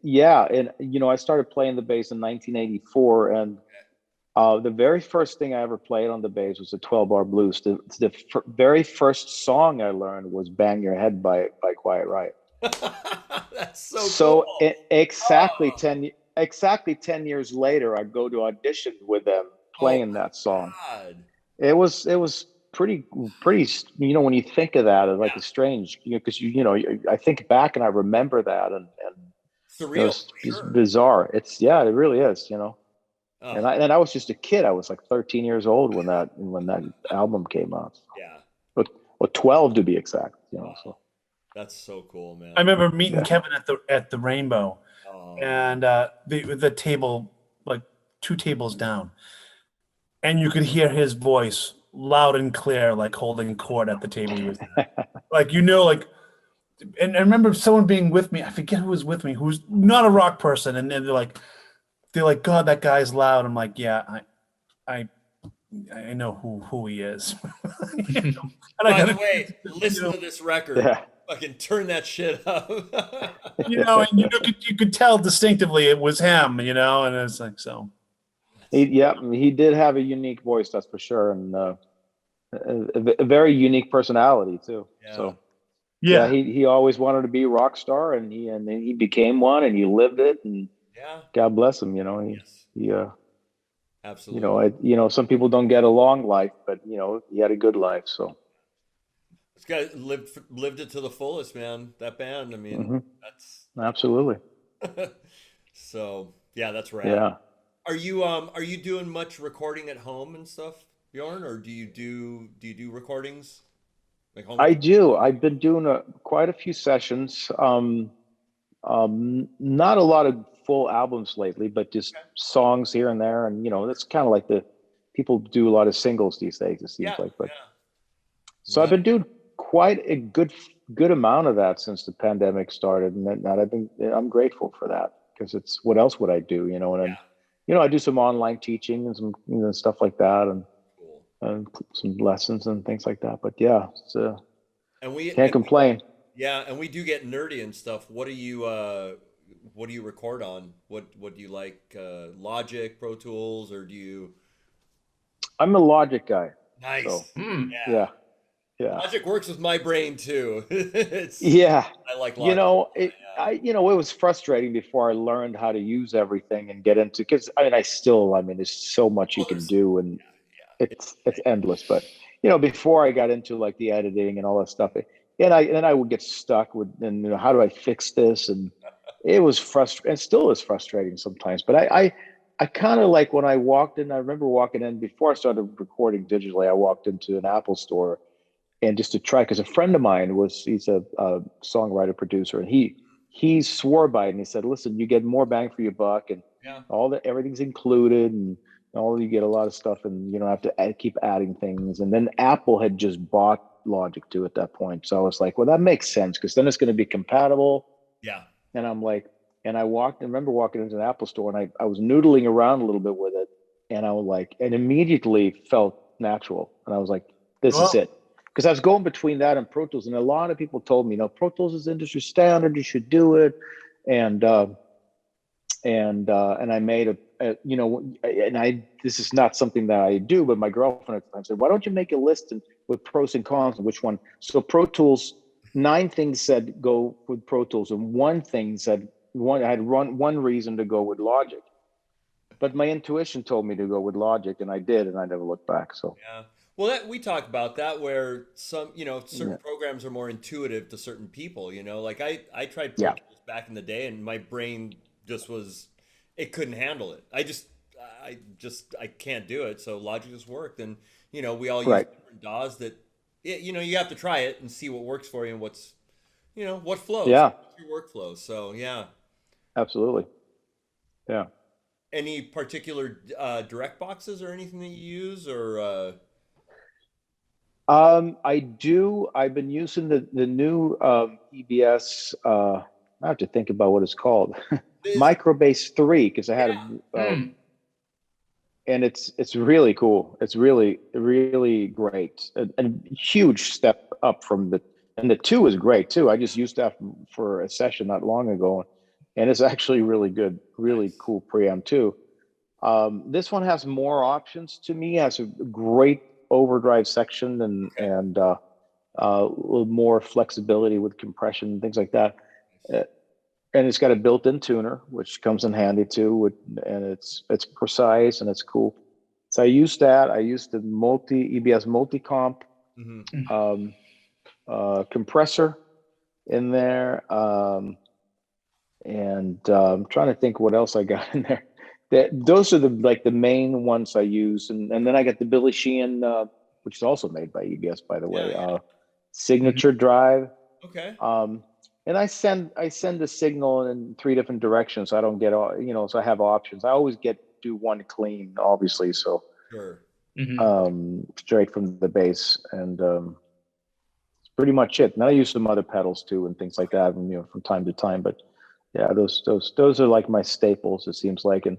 [SPEAKER 4] yeah, and I started playing the bass in 1984, and the very first thing I ever played on the bass was a 12-bar blues. The very first song I learned was "Bang Your Head" by Quiet Riot.
[SPEAKER 1] That's so
[SPEAKER 4] So
[SPEAKER 1] cool. Oh,
[SPEAKER 4] exactly 10 years later, I go to audition with them
[SPEAKER 1] oh
[SPEAKER 4] playing that
[SPEAKER 1] my
[SPEAKER 4] song.
[SPEAKER 1] God.
[SPEAKER 4] It was pretty. When you think of that, it's like
[SPEAKER 1] Yeah.
[SPEAKER 4] it's strange, because I think back and I remember that, and
[SPEAKER 1] Surreal for
[SPEAKER 4] it's
[SPEAKER 1] sure.
[SPEAKER 4] bizarre. Yeah, it really is.
[SPEAKER 1] Oh,
[SPEAKER 4] And I was just a kid. I was like 13 years old when that album came out.
[SPEAKER 1] yeah.
[SPEAKER 4] But 12 to be exact. So
[SPEAKER 1] Wow. That's so cool,
[SPEAKER 3] I
[SPEAKER 1] man.
[SPEAKER 3] remember meeting
[SPEAKER 4] yeah.
[SPEAKER 3] Kevin at the Rainbow,
[SPEAKER 1] Oh,
[SPEAKER 3] and the table like two tables down, and you could hear his voice loud and clear, like holding court at the table he was at. Like like, and I remember someone being with me. I forget who was with me, who's not a rock person, and they're like, God, that guy's loud. I'm like, yeah, I I know who he is. And I
[SPEAKER 1] by the
[SPEAKER 3] gotta,
[SPEAKER 1] way,
[SPEAKER 3] you
[SPEAKER 1] listen
[SPEAKER 3] know,
[SPEAKER 1] to this record.
[SPEAKER 4] Yeah.
[SPEAKER 1] Fucking turn that shit up.
[SPEAKER 3] and you could tell distinctively it was him, and it's like so.
[SPEAKER 4] He did have a unique voice, that's for sure, and a very unique personality too.
[SPEAKER 1] Yeah.
[SPEAKER 4] So yeah,
[SPEAKER 3] Yeah,
[SPEAKER 4] he always wanted to be a rock star, and then he became one, and he lived it, and
[SPEAKER 1] Yeah.
[SPEAKER 4] God bless him.
[SPEAKER 1] Yes.
[SPEAKER 4] He
[SPEAKER 1] Absolutely.
[SPEAKER 4] some people don't get a long life, but he had a good life. So
[SPEAKER 1] This guy lived it to the fullest, man. That band. I mean,
[SPEAKER 4] hmm
[SPEAKER 1] that's
[SPEAKER 4] absolutely,
[SPEAKER 1] so yeah, that's rad.
[SPEAKER 4] yeah.
[SPEAKER 1] Are you doing much recording at home and stuff, Bjorn, or do you do recordings like home
[SPEAKER 4] I
[SPEAKER 1] recording?
[SPEAKER 4] do. I've been doing quite a few sessions. Not a lot of full albums lately, but just
[SPEAKER 1] Okay.
[SPEAKER 4] songs here and there. And that's kind of like the people do a lot of singles these days, it seems
[SPEAKER 1] Yeah,
[SPEAKER 4] like. But
[SPEAKER 1] yeah.
[SPEAKER 4] so I've
[SPEAKER 1] Well,
[SPEAKER 4] been doing quite a good amount of that since the pandemic started, and I'm grateful for that, because it's what else would I do, and then
[SPEAKER 1] yeah,
[SPEAKER 4] I do some online teaching and some stuff like that,
[SPEAKER 1] cool.
[SPEAKER 4] and some lessons and things like that. But yeah, it's
[SPEAKER 1] And we
[SPEAKER 4] can't
[SPEAKER 1] and
[SPEAKER 4] complain.
[SPEAKER 1] yeah, and we do get nerdy and stuff. What do you record on? What do you like? Logic, Pro Tools, or do you?
[SPEAKER 4] I'm a Logic guy, so
[SPEAKER 1] Nice.
[SPEAKER 2] Hmm.
[SPEAKER 1] Yeah.
[SPEAKER 4] yeah, yeah.
[SPEAKER 1] Logic works with my brain too. It's
[SPEAKER 4] Yeah,
[SPEAKER 1] I like Logic a lot.
[SPEAKER 4] it was frustrating before I learned how to use everything and get into, because I mean, there's so much you
[SPEAKER 1] Well,
[SPEAKER 4] can
[SPEAKER 1] there's
[SPEAKER 4] do, and
[SPEAKER 1] yeah, it's
[SPEAKER 4] it's endless. But before I got into like the editing and all that stuff, and I would get stuck with, and how do I fix this? And it was frustrating, and still is frustrating sometimes. But I kind of like when I walked in. I remember walking in before I started recording digitally. I walked into an Apple store, and just to try, because a friend of mine he's a songwriter producer, and he swore by it, and he said, listen, you get more bang for your buck, and
[SPEAKER 1] yeah.
[SPEAKER 4] everything's included, and you get a lot of stuff, and you don't have to keep adding things. And then Apple had just bought Logic too at that point, so I was like, well, that makes sense, because then it's going to be compatible.
[SPEAKER 1] Yeah.
[SPEAKER 4] And I'm like, and I remember walking into an Apple store, and I was noodling around a little bit with it, and I was like, and immediately felt natural, and I was like, this is
[SPEAKER 3] well,
[SPEAKER 4] it. Because I was going between that and Pro Tools, and a lot of people told me, Pro Tools is industry standard, you should do it. And and I made and this is not something that I do, but my girlfriend at the time said, why don't you make a list with pros and cons and which one? So Pro Tools, 9 things said go with Pro Tools, and one thing said I had one reason to go with Logic. But my intuition told me to go with Logic, and I did, and I never looked back. So
[SPEAKER 1] Yeah. Well, we talk about that where certain
[SPEAKER 4] yeah,
[SPEAKER 1] programs are more intuitive to certain people, like I tried Pro
[SPEAKER 4] yeah,
[SPEAKER 1] Tools back in the day and my brain just it couldn't handle it. I can't do it. So Logic just worked. And, we all use
[SPEAKER 4] right,
[SPEAKER 1] different DAWs that, you have to try it and see what works for you and what flows,
[SPEAKER 4] yeah,
[SPEAKER 1] what's your workflow. So yeah.
[SPEAKER 4] absolutely, yeah.
[SPEAKER 1] Any particular direct boxes or anything that you use or
[SPEAKER 4] I do. I've been using the new EBS. I have to think about what it's called. Microbase 3, because I had and it's really cool. It's really, really great. A huge step up from and the 2 is great too. I just used that for a session not long ago, and it's actually really good, really cool preamp too. This one has more options to me. It has a great overdrive section and a little more flexibility with compression and things like that. And it's got a built-in tuner, which comes in handy too. And it's precise and it's cool. So I used that. I used the EBS multi-comp compressor in there. And I'm trying to think what else I got in there. Those are the main ones I use, and then I got the Billy Sheehan, which is also made by EBS, by the way. Signature drive.
[SPEAKER 1] Okay.
[SPEAKER 4] And I send the signal in 3 different directions. So I don't get all, so I have options. I always do one clean, obviously. So
[SPEAKER 1] Sure.
[SPEAKER 4] Straight from the bass, and it's pretty much it. And I use some other pedals too and things like that, from time to time. But yeah, those are like my staples. It seems like, and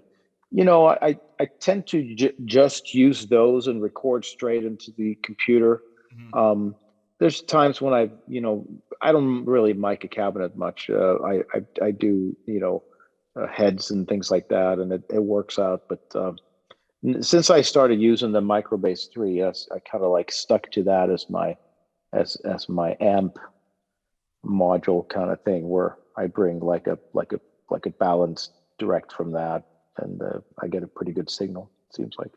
[SPEAKER 4] I tend to just use those and record straight into the computer. There's times when I don't really mic a cabinet much. I do, heads and things like that, and it works out. But since I started using the Microbase 3, yes, I kind of like stuck to that as my amp module kind of thing, where I bring like a balance direct from that, and I get a pretty good signal. It seems like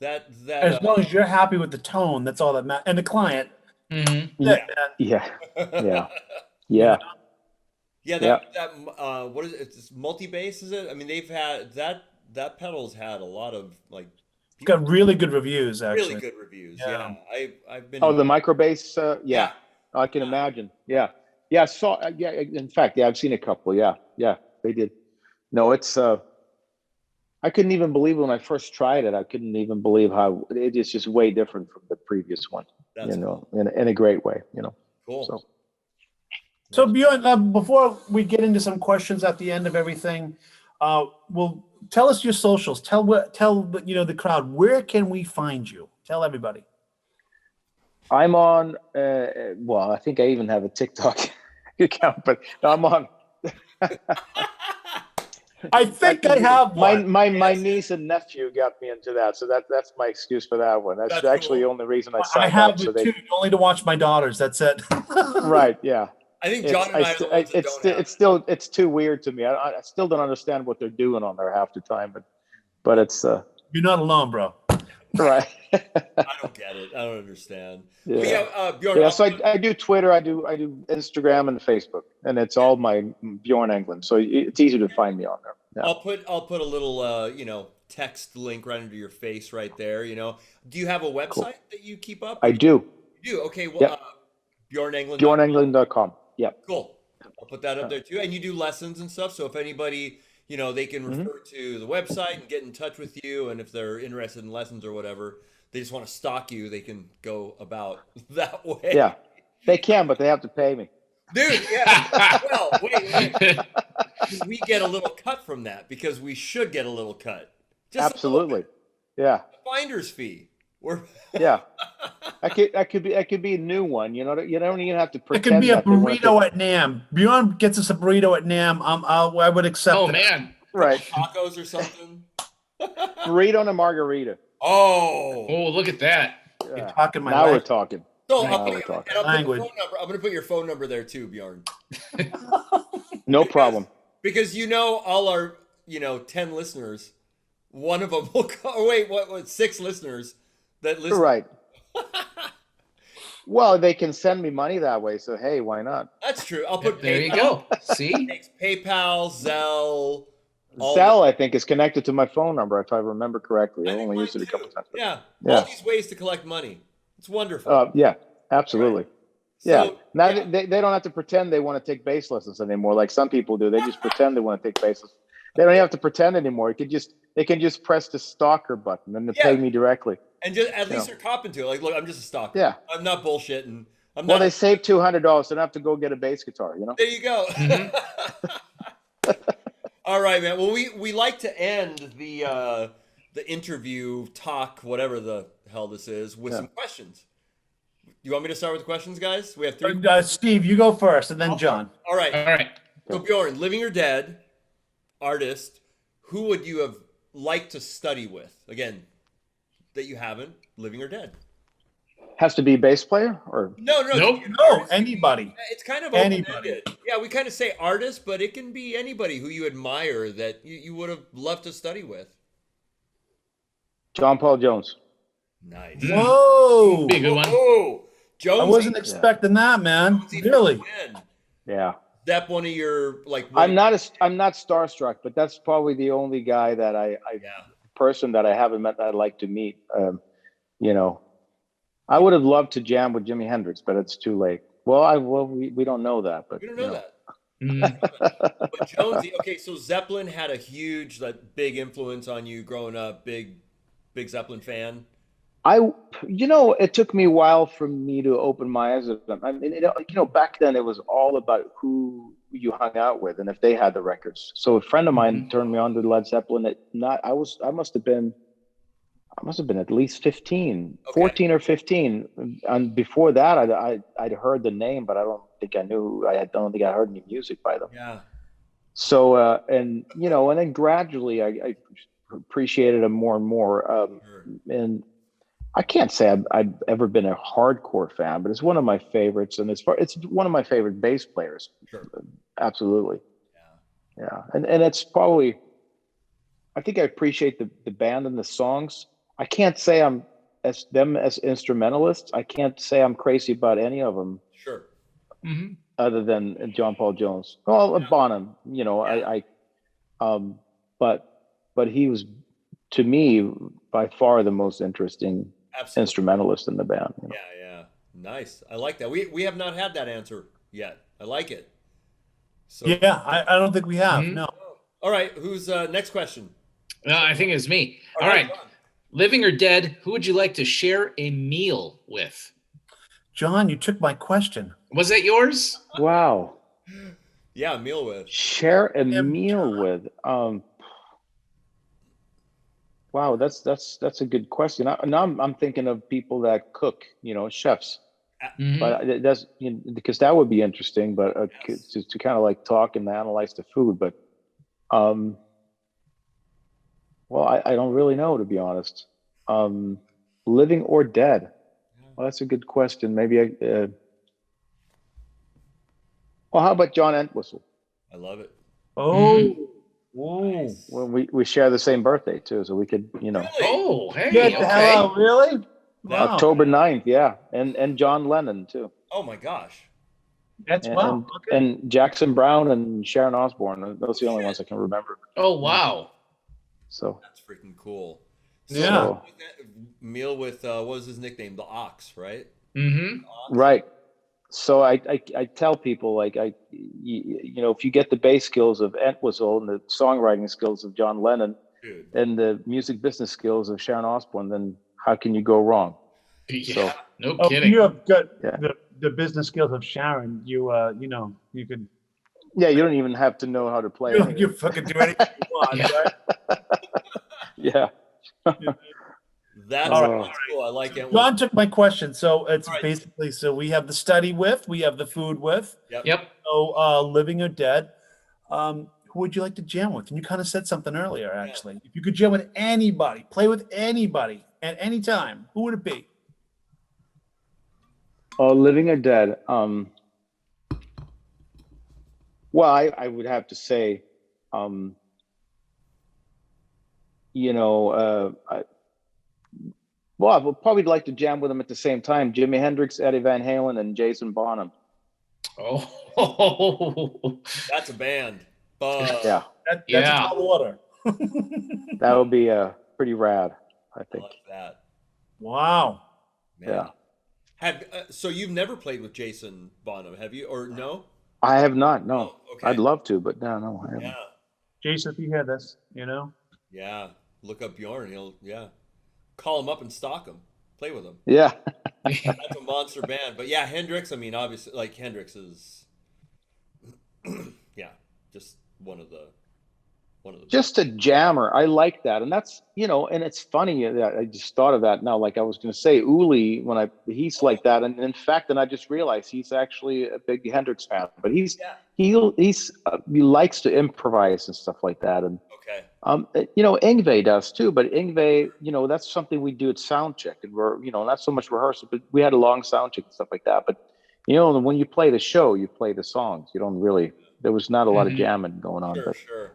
[SPEAKER 1] that
[SPEAKER 3] as long as you're happy with the tone, that's all that matters. And the client.
[SPEAKER 4] Yeah.
[SPEAKER 1] That what is it? It's multi-bass, is it? I mean, they've had that pedal's had a lot of
[SPEAKER 3] it's got really good reviews, actually.
[SPEAKER 1] Really good reviews. Yeah. I've been.
[SPEAKER 4] Oh, the Microbase. Yeah. I can imagine. Yeah. Yeah. So in fact, I've seen a couple. Yeah. They did. No, it's. I couldn't even believe when I first tried it. I couldn't even believe how it is just way different from the previous one.
[SPEAKER 1] That's cool.
[SPEAKER 4] in a great way.
[SPEAKER 1] Cool.
[SPEAKER 3] So Bjorn, before we get into some questions at the end of everything, well, tell us your socials. Tell the crowd, where can we find you? Tell everybody.
[SPEAKER 4] I'm on. Well, I think I even have a TikTok account, but I'm on.
[SPEAKER 3] I think I have one.
[SPEAKER 4] My niece and nephew got me into that, so that's my excuse for that one. That's actually the only reason I signed up.
[SPEAKER 3] I have it too, only to watch my daughters. That's it.
[SPEAKER 4] Right? Yeah.
[SPEAKER 1] I think John and I are the ones that don't have
[SPEAKER 4] it's too weird to me. I still don't understand what they're doing on there half the time, but it's.
[SPEAKER 3] You're not alone, bro.
[SPEAKER 4] Right.
[SPEAKER 1] I don't get it. I don't understand.
[SPEAKER 4] Yeah.
[SPEAKER 1] Bjorn.
[SPEAKER 4] Yeah. So I do Twitter. I do Instagram and Facebook, and it's all my Bjorn Englen. So it's easy to find me on there. Yeah.
[SPEAKER 1] I'll put a little text link right under your face right there. Do you have a website that you keep up?
[SPEAKER 4] I do.
[SPEAKER 1] You do. Okay. Well, Bjorn Englen.
[SPEAKER 4] BjornEnglen.com. Yep.
[SPEAKER 1] Cool. I'll put that up there too. And you do lessons and stuff. So if anybody, they can refer to the website and get in touch with you. And if they're interested in lessons or whatever, they just want to stalk you, they can go about that way.
[SPEAKER 4] Yeah, they can, but they have to pay me.
[SPEAKER 1] Dude, yeah. Well, wait. We get a little cut from that because we should get a little cut. Just
[SPEAKER 4] absolutely. Yeah.
[SPEAKER 1] A finder's fee.
[SPEAKER 4] Yeah. I could be a new one. You don't even have to pretend.
[SPEAKER 3] It could be a burrito at NAM. Bjorn gets us a burrito at NAM. I would accept.
[SPEAKER 2] Oh man.
[SPEAKER 4] Right.
[SPEAKER 1] Tacos or something.
[SPEAKER 4] Burrito and a margarita.
[SPEAKER 1] Oh,
[SPEAKER 2] look at that.
[SPEAKER 4] Yeah.
[SPEAKER 3] You're talking my
[SPEAKER 4] now
[SPEAKER 3] language.
[SPEAKER 4] we're talking.
[SPEAKER 1] So
[SPEAKER 4] now we're talking.
[SPEAKER 1] I'm going to put your phone number there too, Bjorn.
[SPEAKER 4] No problem.
[SPEAKER 1] Because all our 10 listeners, one of them will go. Oh, wait, what 6 listeners that listen?
[SPEAKER 4] Right. Well, they can send me money that way, so hey, why not?
[SPEAKER 1] That's true. I'll put
[SPEAKER 2] there
[SPEAKER 1] PayPal.
[SPEAKER 2] You go. See?
[SPEAKER 1] PayPal, Zelle.
[SPEAKER 4] Zelle, I think, is connected to my phone number, if I remember correctly. I only used it a couple times.
[SPEAKER 1] Yeah. All these ways to collect money. It's wonderful.
[SPEAKER 4] Yeah, absolutely.
[SPEAKER 1] Right.
[SPEAKER 4] Yeah.
[SPEAKER 1] So,
[SPEAKER 4] now they don't have to pretend they want to take bass lessons anymore, like some people do. They just pretend they want to take bass lessons. They don't have to pretend anymore. They can just press the stalker button and they pay me directly.
[SPEAKER 1] And just at least they're copping to it. Like, look, I'm just a stalker.
[SPEAKER 4] Yeah.
[SPEAKER 1] I'm not bullshitting. I'm
[SPEAKER 4] Well,
[SPEAKER 1] not.
[SPEAKER 4] they save $200. They don't have to go get a bass guitar. You know.
[SPEAKER 1] There you go. All right, man. Well, we like to end the interview talk, whatever the hell this is, with some questions. You want me to start with the questions, guys? We have 3.
[SPEAKER 3] Steve, you go first, and then John.
[SPEAKER 1] All right.
[SPEAKER 2] All right.
[SPEAKER 1] So Bjorn, living or dead, artist, who would you have liked to study with? Again, that you haven't, living or dead.
[SPEAKER 4] Has to be bass player or
[SPEAKER 2] Nope.
[SPEAKER 3] No, anybody.
[SPEAKER 1] It's kind of
[SPEAKER 3] Anybody.
[SPEAKER 1] open-ended. Yeah, we kind of say artist, but it can be anybody who you admire that you would have loved to study with.
[SPEAKER 4] John Paul Jones.
[SPEAKER 1] Nice.
[SPEAKER 3] Whoa.
[SPEAKER 2] Be a good one.
[SPEAKER 1] Oh, Jones.
[SPEAKER 3] I wasn't expecting that, man. Really?
[SPEAKER 4] Yeah.
[SPEAKER 1] That one of your like.
[SPEAKER 4] I'm not starstruck, but that's probably the only guy that person that I haven't met that I'd like to meet. You know, I would have loved to jam with Jimi Hendrix, but it's too late. We don't know that, but
[SPEAKER 1] We don't know that.
[SPEAKER 2] Mm.
[SPEAKER 1] But Jonesy, okay, so Zeppelin had a huge, like, big influence on you growing up. Big Zeppelin fan.
[SPEAKER 4] It took me a while for me to open my eyes. I mean, back then it was all about who you hung out with and if they had the records. So a friend of mine turned me on to Led Zeppelin. I must have been at least 15, 14 or 15. And before that, I'd heard the name, but I don't think I knew. I don't think I heard any music by them.
[SPEAKER 1] Yeah.
[SPEAKER 4] So, and then gradually I appreciated them more and more. And I can't say I've ever been a hardcore fan, but it's one of my favorites. And it's one of my favorite bass players.
[SPEAKER 1] Sure.
[SPEAKER 4] Absolutely. Yeah. And it's probably, I think I appreciate the band and the songs. I can't say I'm as instrumentalists. I can't say I'm crazy about any of them.
[SPEAKER 1] Sure.
[SPEAKER 2] Mm-hmm.
[SPEAKER 4] Other than John Paul Jones. Well, Bonham, but he was, to me, by far the most interesting instrumentalist in the band.
[SPEAKER 1] Yeah. Nice. I like that. We have not had that answer yet. I like it. So
[SPEAKER 3] Yeah, I don't think we have. No.
[SPEAKER 1] All right. Who's next question?
[SPEAKER 2] I think it's me. All right. Living or dead, who would you like to share a meal with?
[SPEAKER 3] John, you took my question.
[SPEAKER 2] Was that yours?
[SPEAKER 4] Wow.
[SPEAKER 1] Yeah, meal with.
[SPEAKER 4] Share a meal with. Wow, that's a good question. Now I'm thinking of people that cook, chefs.
[SPEAKER 2] Mm-hmm.
[SPEAKER 4] But that's because that would be interesting. But to kind of like talk and analyze the food. But I don't really know, to be honest. Living or dead? Well, that's a good question. Maybe how about John Entwistle?
[SPEAKER 1] I love it.
[SPEAKER 3] Oh. Whoa.
[SPEAKER 1] Nice.
[SPEAKER 4] Well, we share the same birthday too, so we could,
[SPEAKER 1] Really?
[SPEAKER 2] Oh, hey,
[SPEAKER 3] Get the hell out, really? Wow.
[SPEAKER 4] October 9th, yeah, and John Lennon too.
[SPEAKER 1] Oh my gosh.
[SPEAKER 3] That's
[SPEAKER 4] And Jackson Brown and Sharon Osbourne. Those are the only ones I can remember.
[SPEAKER 2] Oh, wow.
[SPEAKER 4] So
[SPEAKER 1] That's freaking cool.
[SPEAKER 3] Yeah.
[SPEAKER 1] Meal with what was his nickname? The Ox, right?
[SPEAKER 2] Mm-hmm.
[SPEAKER 4] right. So I tell people, like, if you get the bass skills of Entwistle and the songwriting skills of John Lennon,
[SPEAKER 1] Dude.
[SPEAKER 4] and the music business skills of Sharon Osbourne, then how can you go wrong?
[SPEAKER 2] Yeah.
[SPEAKER 4] So,
[SPEAKER 2] No
[SPEAKER 3] Oh,
[SPEAKER 2] kidding.
[SPEAKER 3] you have got
[SPEAKER 4] Yeah.
[SPEAKER 3] the business skills of Sharon. You could
[SPEAKER 4] yeah, you don't even have to know how to play.
[SPEAKER 3] you fucking do anything you want, right?
[SPEAKER 4] Yeah.
[SPEAKER 1] That's
[SPEAKER 3] All
[SPEAKER 1] cool. I like it.
[SPEAKER 3] John took my question. So it's
[SPEAKER 1] All right.
[SPEAKER 3] basically, so we have the study with, we have the food with.
[SPEAKER 2] Yep.
[SPEAKER 3] So living or dead. Who would you like to jam with? And you kind of said something earlier, actually. If you could jam with anybody, play with anybody at any time, who would it be?
[SPEAKER 4] Oh, living or dead? Well, I would have to say, I would probably like to jam with them at the same time. Jimi Hendrix, Eddie Van Halen, and Jason Bonham.
[SPEAKER 2] Oh.
[SPEAKER 1] That's a band.
[SPEAKER 4] Yeah,
[SPEAKER 3] That's
[SPEAKER 2] Yeah.
[SPEAKER 3] a tall order.
[SPEAKER 4] that would be pretty rad, I
[SPEAKER 1] I
[SPEAKER 4] think.
[SPEAKER 1] like that.
[SPEAKER 3] Wow.
[SPEAKER 1] Man. Yeah. So you've never played with Jason Bonham, have you? Or no?
[SPEAKER 4] I have not. No,
[SPEAKER 1] Oh, okay.
[SPEAKER 4] I'd love to, but no, I haven't.
[SPEAKER 1] Yeah.
[SPEAKER 3] Jason, if you hear this,
[SPEAKER 1] Yeah. Look up Bjorn. call them up and stalk them, play with them.
[SPEAKER 4] Yeah.
[SPEAKER 1] That's a monster band. But yeah, Hendrix. I mean, obviously, like Hendrix is, yeah, just one of the.
[SPEAKER 4] Just a jammer. I like that. And that's, and it's funny that I just thought of that now. Like I was going to say Uli, he's like that. And in fact, I just realized he's actually a big Hendrix fan, but he likes to improvise and stuff like that. And, Yngwie does too, but Yngwie, that's something we do at sound check, and we're, not so much rehearsal, but we had a long sound check and stuff like that. But, when you play the show, you play the songs. You don't really, there was not a lot of jamming going on.
[SPEAKER 1] Sure.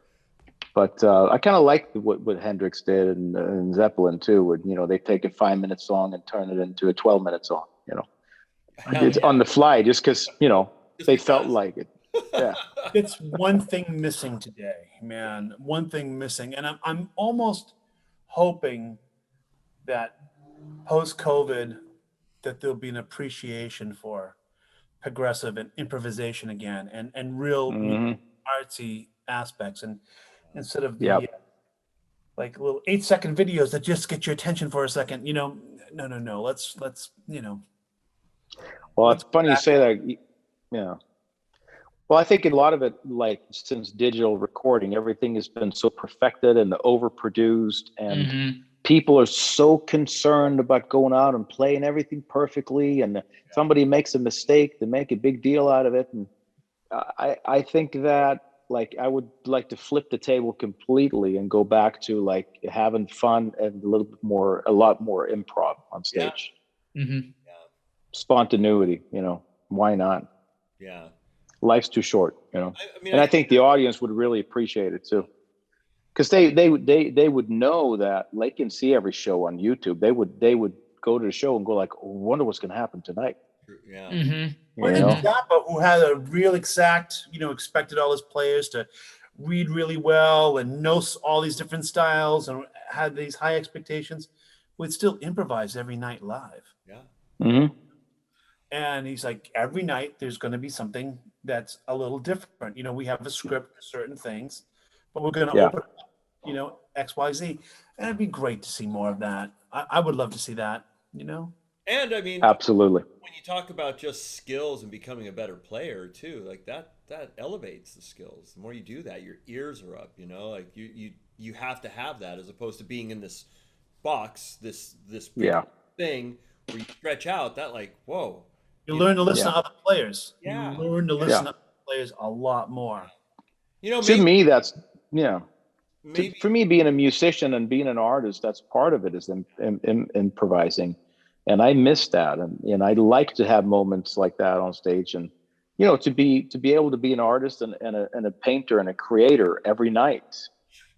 [SPEAKER 4] But I kind of like what Hendrix did and Zeppelin too. Would they take a 5-minute song and turn it into a 12-minute song? It's on the fly, just because they felt like it. Yeah,
[SPEAKER 3] it's one thing missing today, man. One thing missing, and I'm almost hoping that post-COVID that there'll be an appreciation for progressive and improvisation again, and real artsy aspects, and instead of the like little 8-second videos that just get your attention for a second. No. Let's
[SPEAKER 4] Well, it's funny you say that. Yeah. Well, I think a lot of it, like since digital recording, everything has been so perfected and overproduced, and people are so concerned about going out and playing everything perfectly. And somebody makes a mistake, they make a big deal out of it. And I think that, like, I would like to flip the table completely and go back to like having fun and a lot more improv on stage. Spontaneity, why not?
[SPEAKER 1] Yeah.
[SPEAKER 4] Life's too short, I think the audience would really appreciate it too. Because they would know that they can see every show on YouTube. They would go to the show and go like, oh, wonder what's going to happen tonight.
[SPEAKER 1] Yeah.
[SPEAKER 3] Well, and Zappa, who had a real exact, expected all his players to read really well and know all these different styles and had these high expectations, would still improvise every night live.
[SPEAKER 1] Yeah.
[SPEAKER 3] And he's like, every night there's going to be something that's a little different. We have a script for certain things, but we're going to open up, X, Y, Z. And it'd be great to see more of that. I would love to see that,
[SPEAKER 1] And I mean,
[SPEAKER 4] absolutely.
[SPEAKER 1] When you talk about just skills and becoming a better player too, like that elevates the skills. The more you do that, your ears are up. Like you have to have that, as opposed to being in this box, this thing where you stretch out. That like, whoa.
[SPEAKER 3] You learn to listen to other players.
[SPEAKER 1] Yeah.
[SPEAKER 3] You learn to listen to other players a lot more.
[SPEAKER 4] To me, that's for me, being a musician and being an artist, that's part of it, is improvising. And I miss that, and I like to have moments like that on stage, and to be able to be an artist and a painter and a creator every night.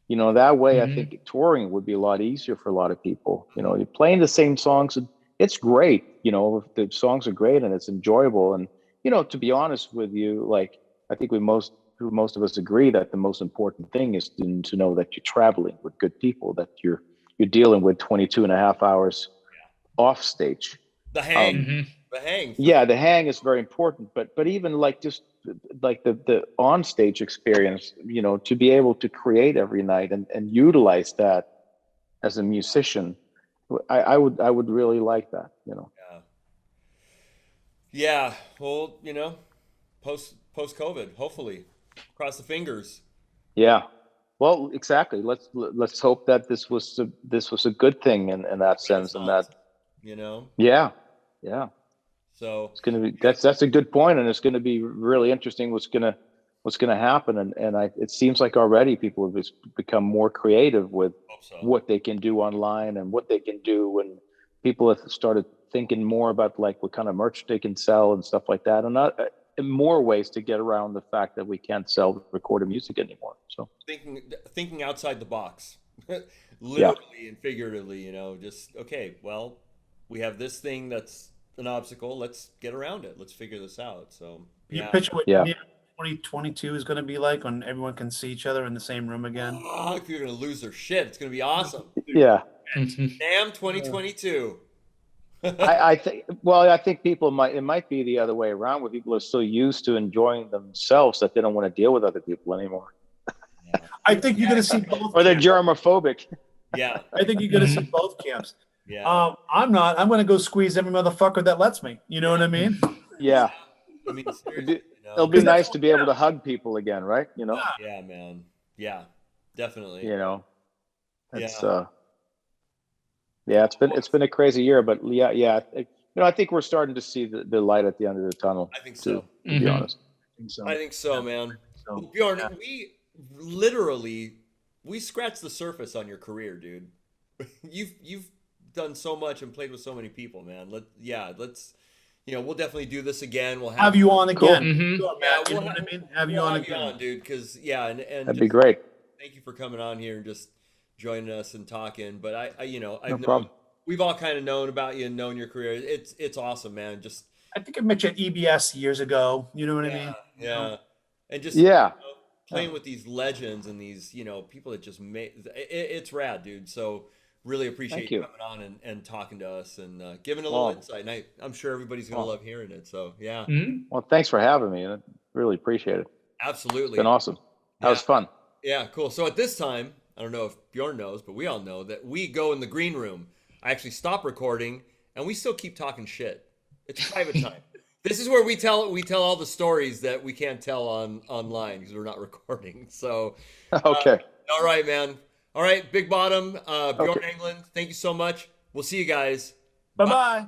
[SPEAKER 4] That way, I think touring would be a lot easier for a lot of people. You're playing the same songs, and it's great. The songs are great and it's enjoyable. And to be honest with you, like I think most of us agree that the most important thing is to know that you're traveling with good people, that you're dealing with 22 and a half hours off stage.
[SPEAKER 1] The hang. The hang.
[SPEAKER 4] Yeah, the hang is very important, but even like just like the on stage experience, to be able to create every night and utilize that as a musician, I would really like that,
[SPEAKER 1] Yeah. Well, post COVID, hopefully, cross the fingers.
[SPEAKER 4] Yeah. Well, exactly. Let's hope that this was a good thing in that sense, and that. Yeah. So it's going to be that's a good point, and it's going to be really interesting what's going to happen, and it seems like already people have become more creative with what they can do online and what they can do, and people have started thinking more about like what kind of merch they can sell and stuff like that, and more ways to get around the fact that we can't sell recorded music anymore. So
[SPEAKER 1] thinking outside the box, literally and figuratively, just okay, well, we have this thing that's an obstacle. Let's get around it. Let's figure this out. So
[SPEAKER 3] you picture what 2022 is going to be like when everyone can see each other in the same room again.
[SPEAKER 1] Oh, if you're going to lose their shit, it's going to be awesome.
[SPEAKER 4] Yeah.
[SPEAKER 1] Damn 2022.
[SPEAKER 4] I think people it might be the other way around, where people are so used to enjoying themselves that they don't want to deal with other people anymore.
[SPEAKER 3] I think you're going to see both.
[SPEAKER 4] Or they're germophobic.
[SPEAKER 1] Yeah.
[SPEAKER 3] I think you're going to see both camps.
[SPEAKER 1] Yeah.
[SPEAKER 3] I'm not. I'm gonna go squeeze every motherfucker that lets me. You know what I mean?
[SPEAKER 4] Yeah.
[SPEAKER 1] I mean,
[SPEAKER 4] It'll
[SPEAKER 1] seriously,
[SPEAKER 4] be, it'll be nice to be able to hug people again, right?
[SPEAKER 1] Yeah, man. Yeah, definitely.
[SPEAKER 4] It's
[SPEAKER 1] Yeah.
[SPEAKER 4] it's been a crazy year, but I think we're starting to see the light at the end of the tunnel.
[SPEAKER 1] I think so.
[SPEAKER 4] To be honest.
[SPEAKER 1] I think so, man.
[SPEAKER 3] So,
[SPEAKER 1] Well, Bjorn, we scratched the surface on your career, dude. You've done so much and played with so many people, man. Let's we'll definitely do this again. We'll
[SPEAKER 3] have you on again.
[SPEAKER 2] Mhm.
[SPEAKER 3] Sure, Matt, you know what I mean? Have you on again,
[SPEAKER 1] dude? Because and
[SPEAKER 4] That'd be great.
[SPEAKER 1] Thank you for coming on here and just joining us and talking. But I've
[SPEAKER 4] No problem.
[SPEAKER 1] we've all kind of known about you and known your career. It's awesome, man. Just
[SPEAKER 3] I think I met you at EBS years ago. You know what I mean?
[SPEAKER 1] yeah, and just playing with these legends and these people that just made it's rad, dude. So really appreciate you coming on and talking to us and giving a little insight. And I'm sure everybody's gonna love hearing it. So yeah.
[SPEAKER 2] Mhm.
[SPEAKER 4] Well, thanks for having me. I really appreciate it.
[SPEAKER 1] Absolutely.
[SPEAKER 4] It's been awesome. That was fun.
[SPEAKER 1] Yeah, cool. So at this time, I don't know if Bjorn knows, but we all know that we go in the green room. I actually stop recording, and we still keep talking shit. It's private time. This is where we tell all the stories that we can't tell online because we're not recording. So
[SPEAKER 4] Okay.
[SPEAKER 1] All right, man. All right, Big Bottom, Bjorn Englen, thank you so much. We'll see you guys.
[SPEAKER 3] Bye-bye.